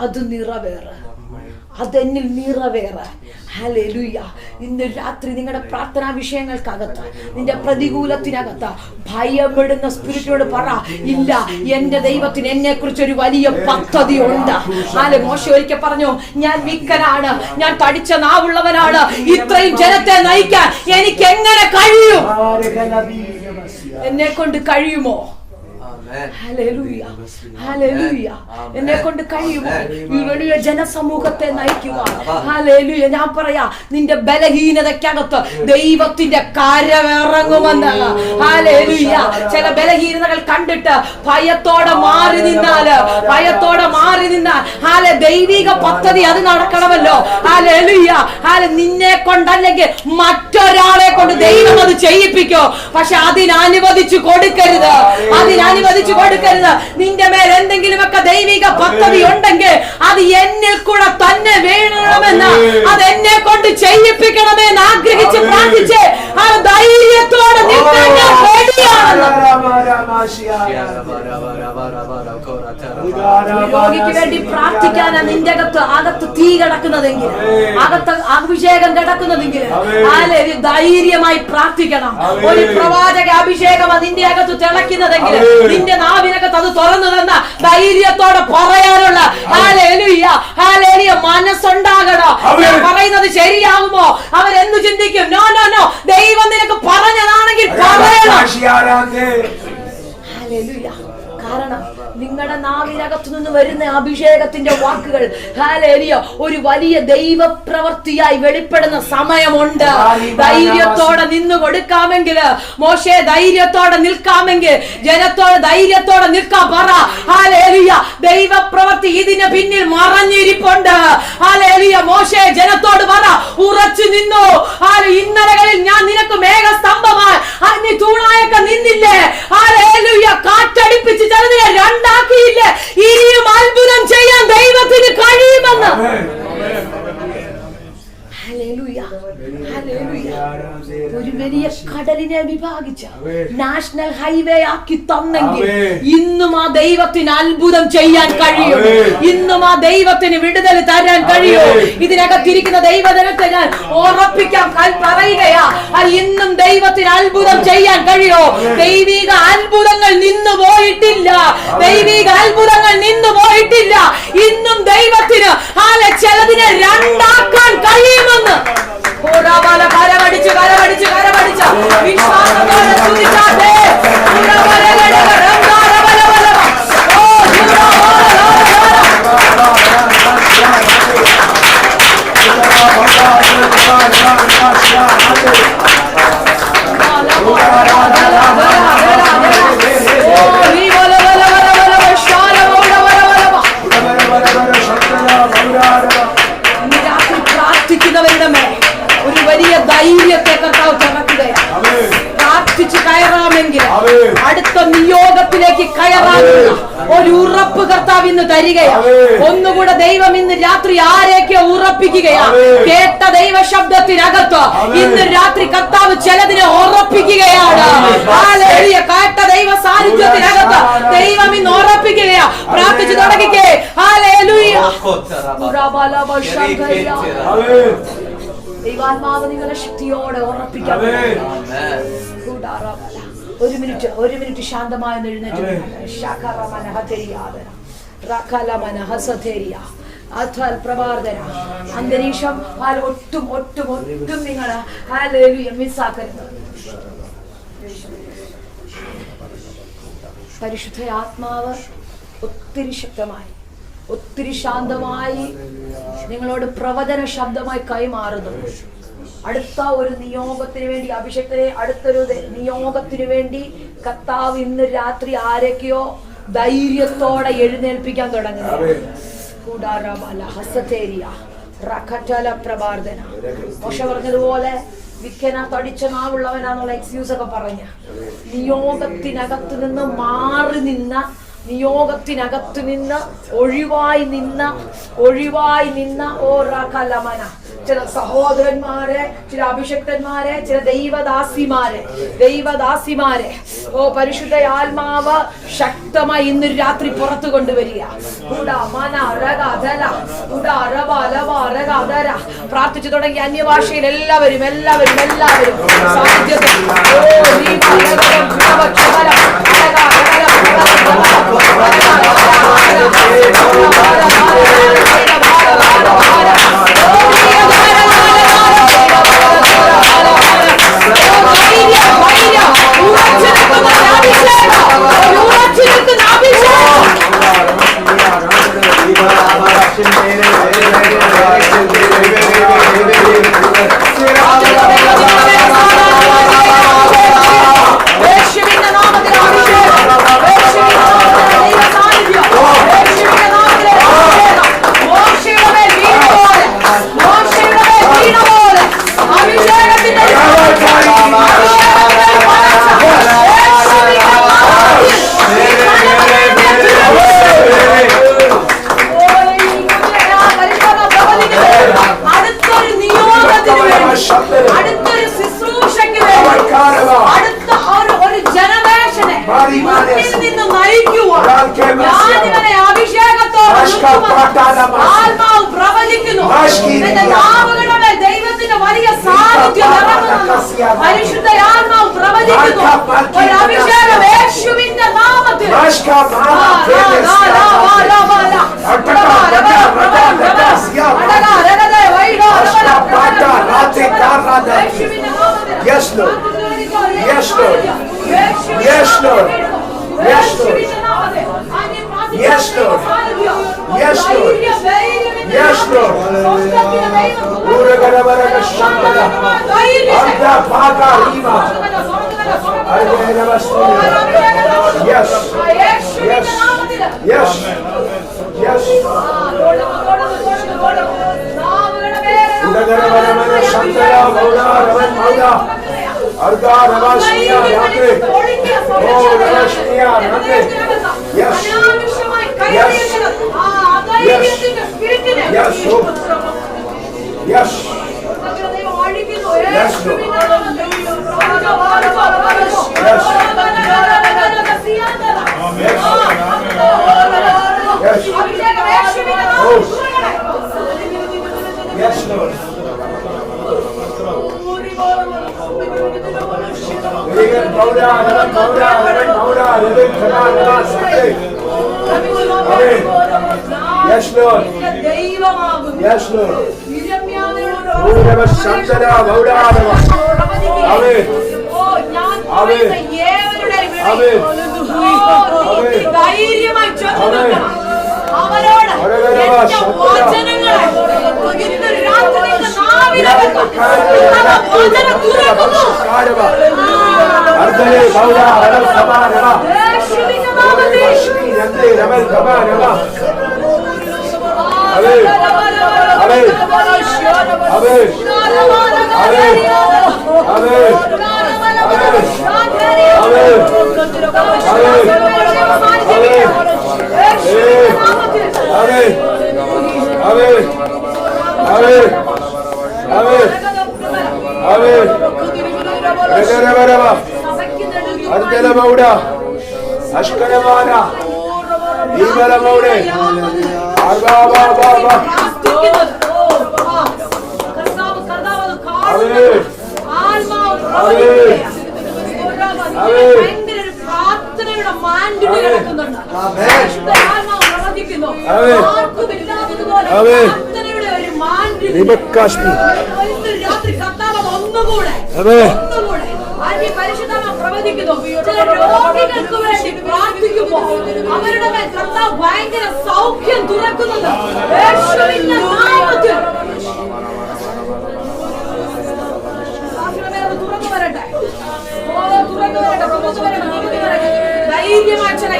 അത് നിറവേറ്, അതെന്നിൽ നിറവേറ്. ഹല്ലേലൂയ. ഇന്ന് രാത്രി നിങ്ങളുടെ പ്രാർത്ഥനാ വിഷയങ്ങൾക്കകത്ത്, നിന്റെ പ്രതികൂലത്തിനകത്ത് ഭയപ്പെടുന്ന സ്പിരിറ്റിനോട് പറ, ഇല്ല, എന്റെ ദൈവത്തിന് എന്നെ കുറിച്ച് ഒരു വലിയ പദ്ധതി ഉണ്ട്. മോശ ഒരിക്കൽ പറഞ്ഞു, ഞാൻ വിക്കനാണ്, ഞാൻ തടിച്ച നാവുള്ളവനാണ്, ഇത്രയും ജനത്തെ നയിക്കാൻ എനിക്ക് എങ്ങനെ കഴിയും? എന്നെ കൊണ്ട് കഴിയുമോ? Hallelujah, hallelujah. എന്നെ കൊണ്ട് കഴിയുമോ ഈ വലിയ ജനസമൂഹത്തെ നയിക്കുവാൻ? ഹല്ലേലൂയ. ഞാൻ പറയാ, നിന്റെ ബലഹീനതയ്ക്കകത്ത് ദൈവത്തിന്റെ കരമിറങ്ങുമെന്ന്. ഹല്ലേലൂയ. ചില ബലഹീനതകൾ കണ്ടിട്ട് ഭയത്തോടെ മാറി നിന്നാൽ, ദൈവിക പദ്ധതി അത് നടക്കണമല്ലോ. ഹല്ലേലൂയ. നിന്നെ കൊണ്ടല്ലെങ്കിൽ മറ്റൊരാളെ കൊണ്ട് ദൈവം അത് ചെയ്യിപ്പിക്കോ. പക്ഷെ അതിനനുവദിച്ചു കൊടുക്കരുത്, കൊടുക്കരുത്. നിന്റെ മേൽ എന്തെങ്കിലുമൊക്കെ ദൈവിക പദ്ധതി ഉണ്ടെങ്കിൽ അത് എന്നിൽ കൂടെ തന്നെ വീഴണമെന്ന്, അത് എന്നെ കൊണ്ട് ചെയ്യിപ്പിക്കണമെന്ന് ആഗ്രഹിച്ച് പ്രാർത്ഥിച്ച് ആ ധൈര്യത്തോടെ നിൽക്കാൻ ഞാൻ റെഡിയാണെന്ന്. രോഗിക്ക് വേണ്ടി പ്രാർത്ഥിക്കാനാ നിന്റെ അകത്ത് തീ കിടക്കുന്നതെങ്കിൽ, അകത്ത് അഭിഷേകം കിടക്കുന്നതെങ്കിൽ ധൈര്യമായി പ്രാർത്ഥിക്കണം. ഒരു പ്രവാചക അഭിഷേകം അതിന്റെ അകത്ത് തിളയ്ക്കുന്നതെങ്കിൽ നിന്റെ നാവിനകത്ത് അത് തുറന്നു തന്ന ധൈര്യത്തോടെ പറയാനുള്ള മനസ്സുണ്ടാകണോ? പറയുന്നത് ശരിയാകുമോ? അവരെന്തു ചിന്തിക്കും? നോ നോ നോ, ദൈവം നിനക്ക് പറഞ്ഞതാണെങ്കിൽ പറയണം. കാരണം നിങ്ങളുടെ നാവിനകത്തു നിന്ന് വരുന്ന അഭിഷേകത്തിന്റെ വാക്കുകൾ ഹല്ലേലൂയ ഒരു വലിയ ദൈവപ്രവൃത്തിയായി വെളിപ്പെടുന്ന സമയമുണ്ട്. ധൈര്യത്തോടെ നിന്ന് കൊടുക്കാമെങ്കിൽ, മോശെ ധൈര്യത്തോടെ നിൽക്കാമെങ്കിൽ ജനത്തോട് ധൈര്യത്തോടെ നിൽക്കാൻ പറ. ഹല്ലേലൂയ. ദൈവപ്രവൃത്തി ഇതിന് പിന്നിൽ മറഞ്ഞിരിപ്പുണ്ട്. ഹല്ലേലൂയ. മോശെ ജനത്തോട് പറ, ഉറച്ചു നിന്നോ. ഇന്നലകളിൽ ഞാൻ നിനക്ക് മേഘസ്തംഭമായി നീ തൂണായൊക്കെ നിന്നില്ലേ? ഹല്ലേലൂയ. കാറ്റടിപ്പിച്ച് ചെറുതിനെ രണ്ടാക്കിയില്ലേ? ഇനിയും അത്ഭുതം ചെയ്യാൻ ദൈവത്തിന് കഴിയുമെന്ന്. Hallelujah, hallelujah. ഒരു വലിയ കടലിനെ വിഭാഗിച്ച നാഷണൽ ഹൈവേ ആക്കി തന്നെങ്കിൽ ഇന്നും ആ ദൈവത്തിന് അത്ഭുതം ചെയ്യാൻ കഴിയും. ഇന്നും ആ ദൈവത്തിന് വിടുതൽ തരാൻ കഴിയും. ഇതിനകത്തിരിക്കുന്ന ദൈവജനത്തെ ഞാൻ ഉറപ്പിക്കാൻ പറയുകയാ, ഇന്നും ദൈവത്തിന് അത്ഭുതം ചെയ്യാൻ കഴിയോ. ദൈവിക അത്ഭുതങ്ങൾ നിന്നു പോയിട്ടില്ല. ദൈവിക അത്ഭുതങ്ങൾ നിന്നു പോയിട്ടില്ല. ഇന്നും ദൈവത്തിന് ചിലതിനെ രണ്ടാക്കാൻ കഴിയുമെന്ന് കരമടിച്ച് കരമടിച്ച് കരമടിച്ച് വിശ്വാസത്തോടെ സ്തുതിച്ചാട്ടെ. പ്രാർത്ഥിക്കുന്നവരുടെ മേൽ ഒരു വലിയ ധൈര്യത്തെ കർത്താവ് ചമക്കുകയാണ്. പ്രാർത്ഥിച്ച് കയറാമെങ്കിൽ അടുത്ത നിയോഗത്തിലേക്ക് കയറാനുള്ള ഒരു ഉറപ്പ് കർത്താവ് ഇന്ന് തരികയാണ്. ഒന്നുകൂടെ ദൈവം ഇന്ന് രാത്രി ആരെയൊക്കെ ഉറപ്പിക്കുകയാണ്. കേട്ട ദൈവ ശബ്ദത്തിനകത്ത് ഇന്ന് രാത്രി കർത്താവ് ചിലതിനെ ഉറപ്പിക്കുകയാണ്. കേട്ട ദൈവ സാന്നിധ്യത്തിനകത്ത് ദൈവം ഇന്ന് ഉറപ്പിക്കുകയാ. പ്രാർത്ഥിച്ചു തുടങ്ങിക്കേ. ദൈവാത്മാവ് നിങ്ങളെ ശക്തിയോടെ ഉറപ്പിക്കാൻ. ഒരു മിനിറ്റ് ശാന്തമായി എഴുന്നേറ്റ് അന്തരീക്ഷം ഒട്ടും ഒട്ടും ഒട്ടും നിങ്ങൾ മിസ്സാക്കരുത്. പരിശുദ്ധ ആത്മാവ് ഒത്തിരി ശക്തമായി ഒത്തിരി ശാന്തമായി നിങ്ങളോട് പ്രവചന ശബ്ദമായി കൈമാറുന്നു. അടുത്ത ഒരു നിയോഗത്തിന് വേണ്ടി അഭിഷേകത്തിനെ അടുത്തൊരു നിയോഗത്തിന് വേണ്ടി കർത്താവ് ഇന്ന് രാത്രി ആരൊക്കെയോ ധൈര്യത്തോടെ എഴുന്നേൽപ്പിക്കാൻ തുടങ്ങുന്നു. മോശ പറഞ്ഞതുപോലെ വിക്കന തടിച്ച നാവുള്ളവനാന്നുള്ള എക്സ്ക്യൂസ് ഒക്കെ പറഞ്ഞ നിയോഗത്തിനകത്ത് നിന്ന് മാറി നിന്ന, നിയോഗത്തിനകത്ത് നിന്ന് ഒഴിവായി നിന്ന ഓ റാഖലമന ചില സഹോദരന്മാരെ, ചില അഭിഷക്തന്മാരെ, ചില ദൈവദാസിമാരെ ഓ പരിശുദ്ധ ആത്മാവ് ശക്തമായി ഇന്ന് രാത്രി പുറത്തു കൊണ്ടുവരിക. പ്രാർത്ഥിച്ചു തുടങ്ങി അന്യഭാഷയിൽ എല്ലാവരും സാന്നിധ്യത്തിൽ ദൈവത്തിന്റെ വലിയ സാന്നിധ്യം പരിശുദ്ധ ആത്മാവ് പ്രവചിക്കുന്നു. ഒരു അഭിഷേകം യേശുവിന്റെ നാമത്തിൽ. Yes, Lord. Yes, Lord. Yes, Lord. Yes, Lord. Yes, Lord. Yes, Lord. Yes, Lord. Uragarabaraka Shambhala. Arda Bhaga Riva. Yes. Yes. Yes. Yes. Uragarabaraka Shambhala. Mauda Ravan Mauda. Arda Ravashniya Rate. Oh, Ravashniya Rate. Yes. Yes. Yes. Yes. Yes. Yes, Lord. Yes, Lord. Yes, Lord. Yes, Lord. ധൈര്യമായി അവരോട് വചനങ്ങളെ ഇന്ന് രാത്രി പ്രാർത്ഥനയുടെ mantle കിടക്കുന്നുണ്ട്. പ്രവചിക്കുന്നു ആർക്കും ഇല്ലാത്തതുപോലെ പ്രാർത്ഥനയുടെ ഒരു മാൻഡിൽ രാത്രി കർത്താവ് ഒന്നുകൂടെ പരിശുദ്ധമ പ്രവചിക്കുന്നു. ചില രോഗികൾക്ക് വേണ്ടി പ്രാർത്ഥിക്കുമ്പോൾ അവരുടെ മേൽ കർത്താവ് ഭയങ്കര സൗഖ്യം തുറക്കുന്നുണ്ട്. യേശുവിന്റെ നാമത്തിൽ ധൈര്യമായി ചില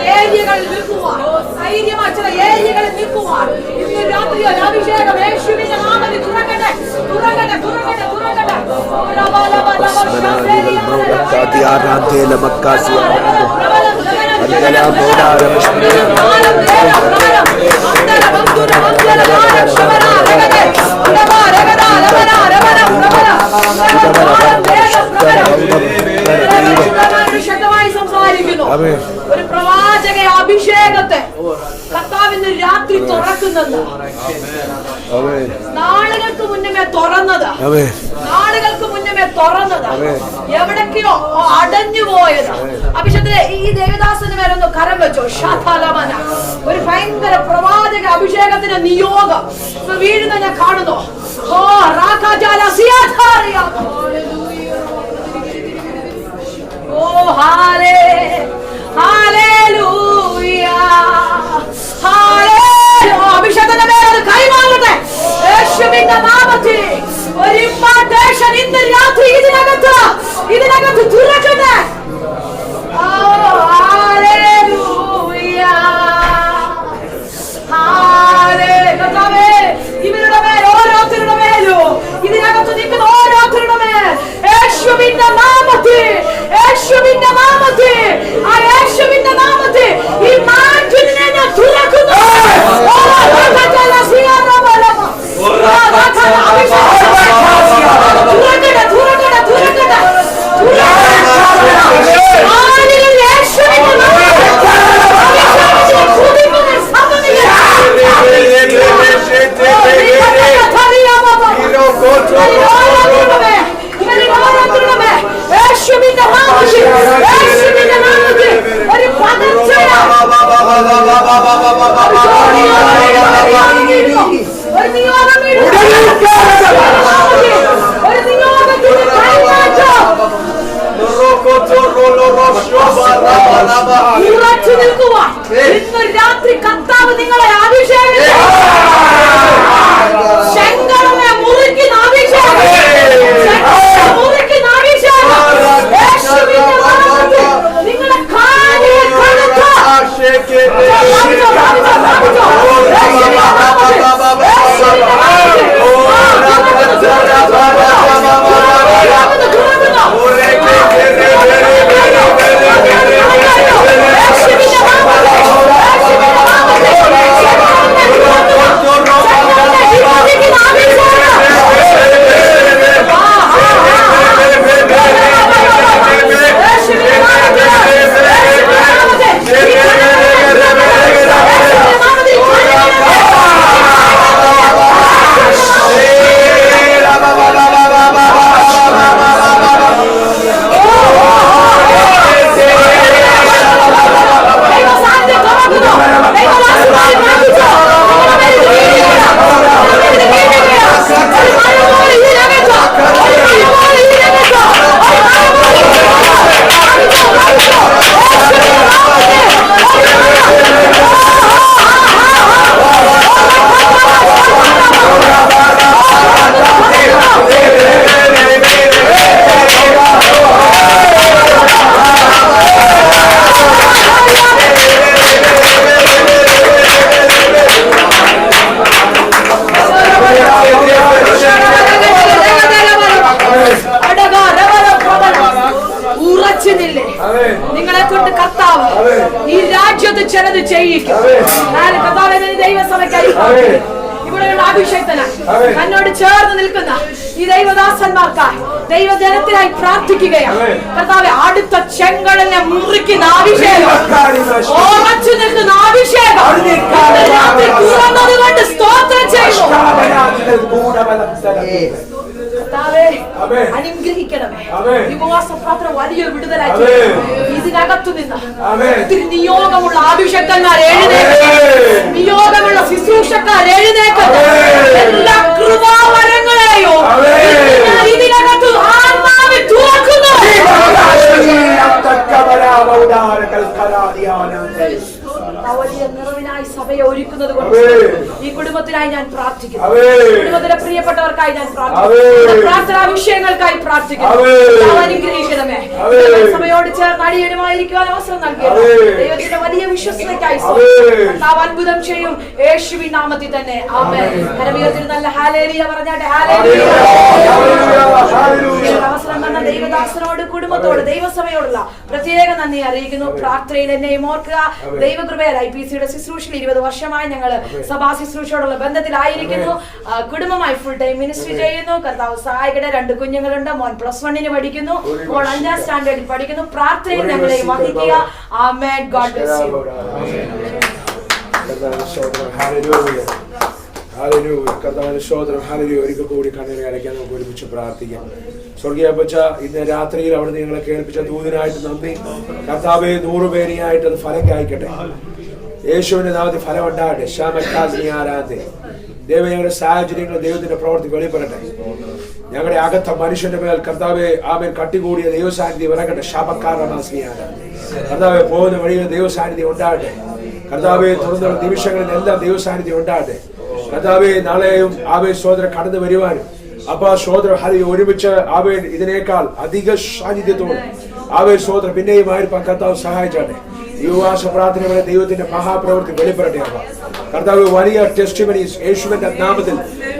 ഏരിയകളിൽ നിൽക്കുവാൻ ഇന്ന് രാത്രി ഒരു അഭിഷേകം യേശുവിന്റെ നാമത്തിൽ തുറക്കട്ടെ. ശക്തമായി സംസാരിക്കുന്നു. ഒരു പ്രവാചക അഭിഷേകത്തെ കർത്താവിന് രാത്രി തുറക്കുന്നത് നാളുകൾക്ക് മുന്നമേ തുറന്നത് എവിടേക്കോ അടഞ്ഞു പോയത്. അഭിഷേകത്തിലെ ഈ ദേവദാസന് മേലൊന്ന് കരം വെച്ചോ. ഷാഥാലമന ഒരു ഭയങ്കര പ്രവാചക അഭിഷേകത്തിന് നിയോഗം വീഴുന്ന ഞാൻ കാണുന്നു. ഓ റാഖാജാല സിയാഥാറിയ ഓ ഹല്ലേലൂയ അഭിഷേകത്തിന്റെ മേലെ കൈമാറട്ടെ യേശുവിന്റെ നാമത്തിൽ. ഒരു ഇംപാർട്ടേഷൻ ഇന്ന് രാത്രി ഇതിനകത്ത് തുറക്കട്ടെ. ഇവരുടെ മേൽ ഓരോരുത്തരുടെ മേലും ഇതിനകത്ത് നിൽക്കുന്ന ഓരോരുത്തരുടെ മേൽ യേശുവിന്റെ നാമത്തിൽ ഈ മാറ്റിനെ ഞാൻ തുറക്കുന്നു. ഇന്ന് രാത്രി കർത്താവ് നിങ്ങളെ അഭിഷേകം ശങ്കരനെ മുറിക്കുന്ന അഭിഷേകം നിങ്ങളെ കാലിൽ കടുത്ത അനുഗ്രഹിക്കും. കർത്താവേ, ദൈവസഭയ്ക്കായി ഇവിടെയുള്ള അഭിഷേകത്തിനായി എന്നോട് ചേർന്ന് നിൽക്കുന്ന ഈ ദൈവദാസന്മാർക്കായി ദൈവജനത്തിനായി പ്രാർത്ഥിക്കുകയാണ്. കർത്താവേ, അടുത്ത ചെങ്കടലിനെ മുറിക്കുന്ന അഭിഷേകം, ഉറച്ചു നിൽക്കുന്ന അഭിഷേകം തുറന്നത് കൊണ്ട് സ്തോത്രം ചെയ്യുന്നു. അനുഗ്രഹിക്കണമേ. ഉപവാസ പ്രാർത്ഥന വലിയ വിടുതലാക്കി ഇതിനകത്തു നിന്ന് ഒത്തിരി നിയോഗമുള്ള അഭിഷേകന്മാർ എഴുന്നേൽക്കട്ടെ, നിയോഗമുള്ള ശുശ്രൂഷക്കാർ എഴുന്നേൽക്കട്ടെ. എല്ലാ കൃപാവരങ്ങളെയോ ഇതിനകത്ത് ആത്മാവിൽ തുറക്കുന്നു. വലിയ നിറവിനായി സഭയെ ഒരുക്കുന്നത് കൊണ്ട് ഈ കുടുംബത്തിനായി ഞാൻ പ്രാർത്ഥിക്കുന്നു. കുടുംബത്തിലെ പ്രിയപ്പെട്ടവർക്കായി ഞാൻ പ്രാർത്ഥിക്കുന്നു. പ്രാർത്ഥനാ വിഷയങ്ങൾക്കായി പ്രാർത്ഥിക്കുന്നു. അനുഗ്രഹിക്കണമേ. സഭയോട് ചേർന്ന് അടിയനുമായിരിക്കുവാൻ അവസരം നൽകിയത് ദൈവത്തിന്റെ വലിയ വിശ്വസ്തയ്ക്കായി കർത്താവ് അത്ഭുതം ചെയ്യും യേശുവിൻ നാമത്തിൽ തന്നെ. ആമേൻ. കരമീയത്തിൽ നല്ല ഹല്ലേലൂയ പറഞ്ഞാട്ടെ. ഹല്ലേലൂയ. അവസരം തന്ന ദൈവദാസനോട്, കുടുംബത്തോട്, ദൈവസഭയോടുള്ള പ്രത്യേക നന്ദി അറിയിക്കുന്നു. പ്രാർത്ഥനയിൽ എന്നെയും ഓർക്കുക. ദൈവകൃപയാൽ IPCയുടെ ശുശ്രൂഷയിൽ 20 വർഷമായി ഞങ്ങൾ സഭാ ശുശ്രൂഷയോടുള്ള ബന്ധത്തിലായിരിക്കുന്നു. കുടുംബമായി ഫുൾ ടൈം മിനിസ്ട്രി ചെയ്യുന്നു. കർത്താവ് സഹായിക്കട്ടെ. 2 കുഞ്ഞുങ്ങളുണ്ട്. മോൻ +1 പഠിക്കുന്നു, മോൾ 5ാം സ്റ്റാൻഡേർഡിൽ പഠിക്കുന്നു. പ്രാർത്ഥനയിൽ ഞങ്ങളെ വഹിക്കുക. ആമേൻ. God bless you. ഒരിക്കൽ കൂടി കണ്ണീർ അടയ്ക്കാൻ നമുക്ക് ഒരുമിച്ച് പ്രാർത്ഥിക്കാം. സ്വർഗീയ അപ്പച്ച, ഇന്ന് രാത്രിയിൽ അവിടെ നിങ്ങളെ കേൾപ്പിച്ച ദൂതനായിട്ട് നന്ദി. കർത്താവെ, 100 പേരെയായിട്ട് അത് ഫലം കായ്ക്കട്ടെ. യേശുവിന്റെ നാമത്തിൽ ഫലം ഉണ്ടാകട്ടെ. ശ്യാമക്കാസിയാരാധേ ദൈവം, ഞങ്ങളുടെ സാഹചര്യങ്ങൾ ദൈവത്തിന്റെ പ്രവർത്തി വെളിപ്പെടട്ടെ. ഞങ്ങളുടെ അകത്ത മനുഷ്യന്റെ മേൽ കർത്താവെ ആമേൻ കട്ടികൂടിയ ദൈവസാന്നിധ്യം ഇറങ്ങട്ടെ. ശാപക്കാരമാസിയാണ് കർത്താവെ, പോകുന്ന വഴിയിൽ ദൈവസാന്നിധ്യം ഉണ്ടാകട്ടെ. കർത്താവെ, തുറന്നുള്ള നിമിഷങ്ങളിലെല്ലാം ദൈവസാന്നിധ്യം ഉണ്ടാകട്ടെ. കർത്താവെ, നാളെയും ആവേ സോദരൻ കടന്നു വരുവാനും അപ്പാ സോദരൻ ഹരി ഒരുമിച്ച് ആവേൻ ഇതിനേക്കാൾ അധിക സാന്നിധ്യത്തോടെ ആവേ സോദരൻ പിന്നെയും ആയിരിക്കാൻ കർത്താവ് സഹായിച്ചാട്ടെ. ഈ ഉപവാസ പ്രാർത്ഥന വരെ ദൈവത്തിന്റെ മഹാപ്രവൃത്തി വെളിപ്പെടട്ടെ. കർത്താവ്, വലിയ ടെസ്റ്റിമണീസ് യേശുവിന്റെ നാമത്തിൽ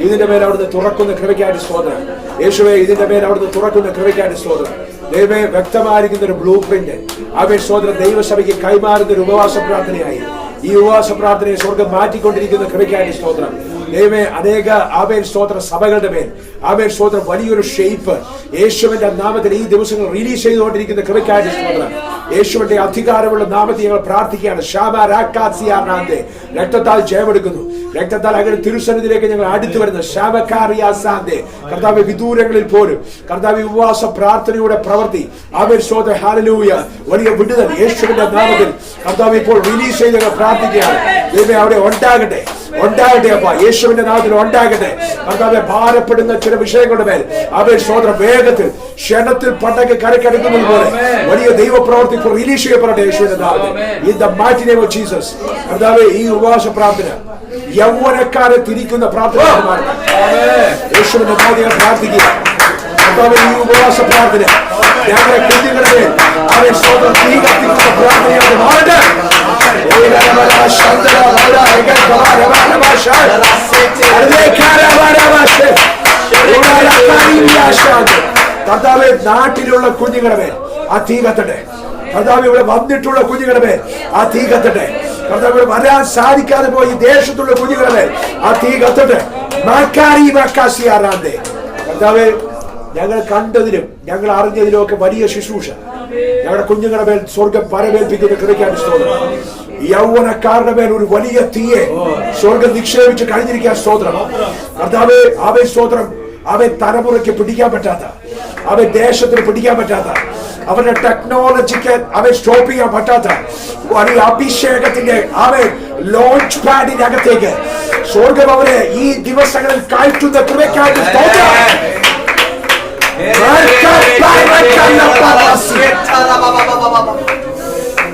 ഇതിന്റെ മേൽ അവിടുന്ന് തുറക്കുന്ന കൃപയ്ക്കായിട്ട് സ്തോത്രം. യേശുവെ, ഇതിന്റെ മേൽ അവിടുന്ന് തുറക്കുന്ന കൃപയ്ക്കായിട്ട് സ്തോത്രം. ദൈവമേ, വ്യക്തമായിരിക്കുന്ന ഒരു ബ്ലൂ പ്രിന്റ് ആവേ സോദരൻ ദൈവസഭയ്ക്ക് കൈമാറുന്ന ഒരു ഉപവാസ പ്രാർത്ഥനയായി ഈ ഉപവാസ പ്രാർത്ഥനയെ സ്വർഗം മാറ്റിക്കൊണ്ടിരിക്കുന്ന കൃപയ്ക്കായിട്ട് സ്തോത്രം. ദൈവമേ, അനേക ആമേൻ സ്തോത്ര സഭകളുടെ മേൽ ആമേൻ സ്തോത്രം വലിയൊരു ഷേപ്പ് യേശുവിന്റെ നാമത്തിൽ ഈ ദിവസങ്ങൾ റിലീസ് ചെയ്തുകൊണ്ടിരിക്കുന്ന കൃപയ്ക്കായിട്ട് സ്തോത്രം. യേശുവിന്റെ അധികാരമുള്ള നാമത്തിൽ ഞങ്ങൾ പ്രാർത്ഥിക്കുകയാണ്. ശാബാരാക്കാസിയാർനാന്തേ, രക്തത്താൽ ജയമെടുക്കുന്നു. രക്തത്താൽ അങ്ങനെ തിരുസന്നിധിയിലേക്ക് ഞങ്ങൾ അടുത്തു വരുന്ന ശാബകാരിയാസാന്തേ കർത്താവ്, വിദൂരങ്ങളിൽ പോലും കർത്താവ് ഉപവാസ പ്രാർത്ഥനയുടെ പ്രവൃത്തി ആമേൻ സ്തോത്രം ഹല്ലേലൂയ വലിയ വിടുതൽ യേശുവിന്റെ നാമത്തിൽ കർത്താവ് ഇപ്പോൾ റിലീസ് ചെയ്ത് ഞങ്ങൾ പ്രാർത്ഥിക്കുകയാണ്. ദൈവമേ, അവിടെ ഉണ്ടാകട്ടെ, ഉണ്ടാകട്ടെ അപ്പ, യേശുവിന്റെ നാമത്തിൽ ഉണ്ടാകട്ടെ. കർത്താവെ, ഭാരപ്പെടുന്ന ചില വിഷയങ്ങളുടെ മേൽ അവൻ സ്വതന്ത്ര വേഗത്തിൽ ക്ഷണത്തിൽ പണ്ടൊക്കെ കരക്കടക്കുന്നത് പോലെ വലിയ ദൈവപ്രവർത്തി ഇപ്പോൾ റിലീസ് ചെയ്യപ്പെടട്ടെ യേശുവിന്റെ നാമത്തിൽ. In the mighty name of Jesus. കർത്താവെ, ഈ ഉപവാസ പ്രാർത്ഥന യൗവനക്കാരെ തിരിക്കുന്ന പ്രാർത്ഥന യേശുവിന്റെ നാമത്തിൽ പ്രാർത്ഥിക്കുക. കർത്താവെ, ഈ ഉപവാസ പ്രാർത്ഥന ഞങ്ങളുടെ കുഞ്ഞുങ്ങളുടെ മേൽ അവൻ സ്വതന്ത്ര തീ കത്തിക്കുന്ന പ്രാർത്ഥനയാണ് മാറട്ടെ. കർത്താവെ, നാട്ടിലുള്ള കുഞ്ഞുങ്ങളുടെ മേൽ ആ തീ കത്തട്ടെ. കർത്താവ്, ഇവിടെ വന്നിട്ടുള്ള കുഞ്ഞുങ്ങളുടെ മേൽ ആ തീ കത്തട്ടെ. കർത്താവ്, ഇവിടെ വരാൻ സാധിക്കാതെ പോയി ദേശത്തുള്ള കുഞ്ഞുങ്ങളുടെ മേൽ ആ തീ കത്തട്ടെ. കർത്താവെ, ഞങ്ങൾ കണ്ടതിലും ഞങ്ങൾ അറിഞ്ഞതിലും ഒക്കെ വലിയ ശുശ്രൂഷ ഞങ്ങളുടെ കുഞ്ഞുങ്ങളുടെ മേൽ സ്വർഗം പരമേൽപ്പിക്കുന്ന കൃപയ്ക്കാണ് സ്തോത്രം. യൗവനക്കാരുടെ മേൽ ഒരു വലിയ തീയെ സ്വർഗം നിക്ഷേപിച്ച് കഴിഞ്ഞിരിക്കാൻ സ്തോത്രം. കർത്താവേ, അവൻ സ്തോത്രം, അവൻ തലമുറയ്ക്ക് പിടിക്കാൻ പറ്റാത്ത, അവൻ ദേശത്തിന് പിടിക്കാൻ പറ്റാത്ത, അവന്റെ ടെക്നോളജിക്ക് അവൻ സ്റ്റോപ്പ് ചെയ്യാൻ പറ്റാത്ത വലിയ അഭിഷേകത്തിന്റെ അവൻ ലോഞ്ച് പാഡിനകത്തേക്ക് സ്വർഗം അവരെ ഈ ദിവസങ്ങളിൽ കയറ്റുന്ന കൃപയ്ക്കായിട്ട് സ്തോത്രം.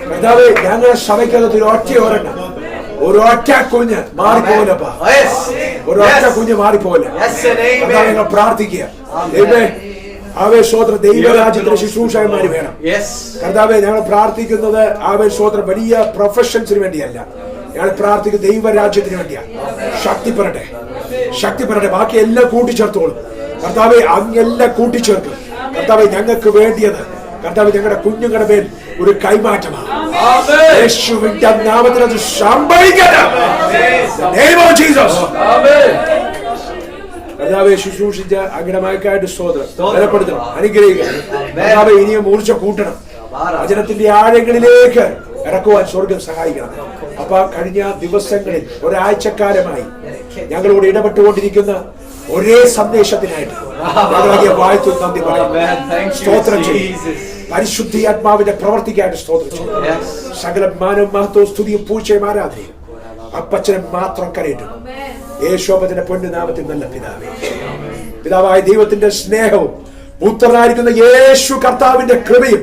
കർത്താവേ, ഞങ്ങളുടെ സഭയ്ക്കകത്ത് ഒരു ഒറ്റ കുഞ്ഞ് മാറിപ്പോലപ്പാ, ഒരു ഒറ്റ കുഞ്ഞ് മാറിപ്പോലെ ഞങ്ങൾ പ്രാർത്ഥിക്കുക. ആവേശോത്ര ദൈവരാജ്യത്തിന്റെ ശുശ്രൂഷകന്മാര് വേണം. കർത്താവേ, ഞങ്ങൾ പ്രാർത്ഥിക്കുന്നത് ആവേശോത്ര വലിയ പ്രൊഫഷൻസിന് വേണ്ടിയല്ല, ഞങ്ങൾ പ്രാർത്ഥിക്കുന്നത് ദൈവരാജ്യത്തിന് വേണ്ടിയാണ്. ശക്തിപ്പെടട്ടെ, ശക്തിപ്പെടട്ടെ. ബാക്കി എല്ലാം കൂട്ടിച്ചേർത്തോളും കർത്താവെ, അങ്ങെല്ലാം കൂട്ടിച്ചേർക്കും. കർത്താവെ, ഞങ്ങൾക്ക് വേണ്ടിയത് കർത്താവ് ഞങ്ങളുടെ കുഞ്ഞുങ്ങളുടെ മേൽ ഒരു കൈമാറ്റമാണ്. യേശുവിന്റെ നാമത്തിൽ അത് സംഭവിക്കട്ടെ. Name of Jesus. കർത്താവെ ശുശ്രൂഷിച്ച അഗ്രമാക്കായിട്ട് സ്തോത്രം. ബലപ്പെടുത്തണം, അനുഗ്രഹിക്കണം. കർത്താവെ ഇനിയും മൂർച്ച കൂട്ടണം. വചനത്തിന്റെ ആഴങ്ങളിലേക്ക് ഇറക്കുവാൻ സ്വർഗം സഹായിക്കണം. അപ്പൊ കഴിഞ്ഞ ദിവസങ്ങളിൽ ഒരാഴ്ചക്കാലമായി ഞങ്ങളോട് ഇടപെട്ടുകൊണ്ടിരിക്കുന്ന ഒരേ സന്ദേശത്തിനായിട്ട് വാഴ്ത്തും നന്ദി പറയാം. സ്തോത്രം ചെയ്യും. പരിശുദ്ധാത്മാവിന്റെ പ്രവർത്തിക്കായിട്ട് സ്തോത്രം ചെയ്യും. സകല മാനവും മഹത്വവും സ്തുതിയും പൂച്ചയും ആരാധനയും അപ്പച്ചനെ മാത്രം കരയിട്ടു. യേശോപത്തിന്റെ പൊന്നുനാമത്തിൽ നല്ല പിതാവേ, പിതാവായ ദൈവത്തിന്റെ സ്നേഹവും പുത്രനായിരിക്കുന്ന യേശു കർത്താവിന്റെ കൃപയും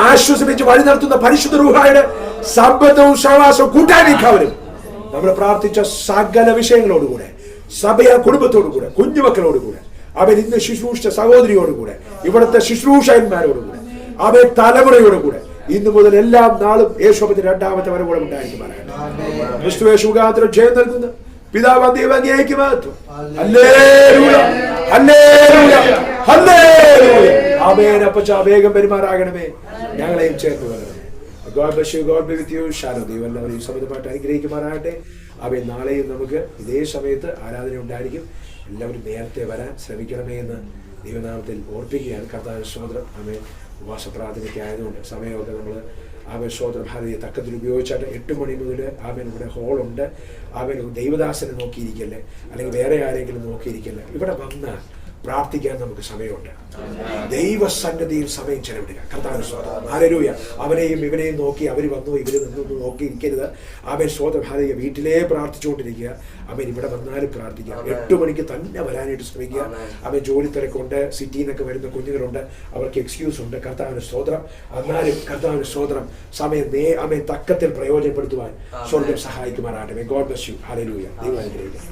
ആശ്വസിപ്പിച്ച് വഴി നടത്തുന്ന പരിശുദ്ധ റൂഹായുടെ സമ്പത്തും സഹവാസവും കൂട്ടായ്മയും നമ്മൾ പ്രാർത്ഥിച്ച സകല വിഷയങ്ങളോടുകൂടെ സഭയ കുടുംബത്തോടുകൂടെ കുഞ്ഞുമക്കളോടുകൂടെ അവൻ ഇന്ന് ശുശ്രൂഷിച്ച സഹോദരിയോടുകൂടെ ഇവിടുത്തെ ശുശ്രൂഷകന്മാരോടുകൂടെ അവൻ തലമുറയോടുകൂടെ ഇന്നു മുതൽ എല്ലാ നാളും യേശോപത്തിന്റെ രണ്ടാമത്തെ വരവോടെ ഉണ്ടായിരിക്കുമാറാണ്. ക്രിസ്തു യേശു മുഖാന്തരം ജയം നൽകുന്ന പിതാവ് ദൈവം അങ്ങേക്ക് മഹത്വം. ഹല്ലേലൂയ, ഹല്ലേലൂയ, ഹല്ലേലൂയ. ആമേൻ. അപ്പച്ച വേഗം പെരുമാറാകണമേ, ഞങ്ങളെയും ചേർത്ത് വരണമേ. God bless you, God be with you. ഷാരോ ദൈവം എല്ലാവരെയും സമൃദ്ധമായിട്ട് അനുഗ്രഹിക്കുമാറാകട്ടെ. അവൻ നാളെയും നമുക്ക് ഇതേ സമയത്ത് ആരാധന ഉണ്ടായിരിക്കും. എല്ലാവരും നേരത്തെ വരാൻ ശ്രമിക്കണമേ എന്ന് ദൈവനാമത്തിൽ ഓർപ്പിക്കുകയാണ്. കർത്താവിന്റെ സ്തോത്രം. ആമേൻ. ഉപവാസ പ്രാർത്ഥനയ്ക്ക് ആയതുകൊണ്ട് സമയമൊക്കെ നമ്മൾ ആമേൻ സ്തോത്രം ഭാരതീയ തക്കത്തിൽ ഉപയോഗിച്ചായിട്ട് 8 മണി മുതൽ ആമേൻ ഇവിടെ ഹോളുണ്ട്. ആമേൻ ദൈവദാസനെ നോക്കിയിരിക്കല്ലേ, അല്ലെങ്കിൽ വേറെ ആരെങ്കിലും നോക്കിയിരിക്കല്ലേ. ഇവിടെ വന്നാൽ പ്രാർത്ഥിക്കാൻ നമുക്ക് സമയമുണ്ട്. ദൈവസന്നിധിയിൽ സമയം ചെലവിടുക. കർത്താവിന്റെ സ്തോത്രം. ഹല്ലേലൂയ. അവനെയും ഇവനെയും നോക്കി അവർ വന്നു ഇവർ നിന്നൊന്നും നോക്കിയിരിക്കരുത്. ആമേൻ സ്തോത്രം. ഹല്ലേലൂയ. വീട്ടിലേ പ്രാർത്ഥിച്ചുകൊണ്ടിരിക്കുക. അവൻ ഇവിടെ വന്നാലും പ്രാർത്ഥിക്കുക. 8 മണിക്ക് തന്നെ വരാനായിട്ട് ശ്രമിക്കുക. അവൻ ജോലി തിരക്കുണ്ട്, സിറ്റിയിൽ നിന്നൊക്കെ വരുന്ന കുഞ്ഞുങ്ങളുണ്ട്, അവർക്ക് എക്സ്ക്യൂസ് ഉണ്ട്. കർത്താവിന്റെ സ്തോത്രം. എന്നാലും കർത്താവിന്റെ സ്തോത്രം സമയം അവൻ തക്കത്തിൽ പ്രയോജനപ്പെടുത്തുവാൻ സ്വർഗം സഹായിക്കുമാറാകട്ടെ. God bless you. ഹല്ലേലൂയ. ദൈവം അനുഗ്രഹിക്കട്ടെ.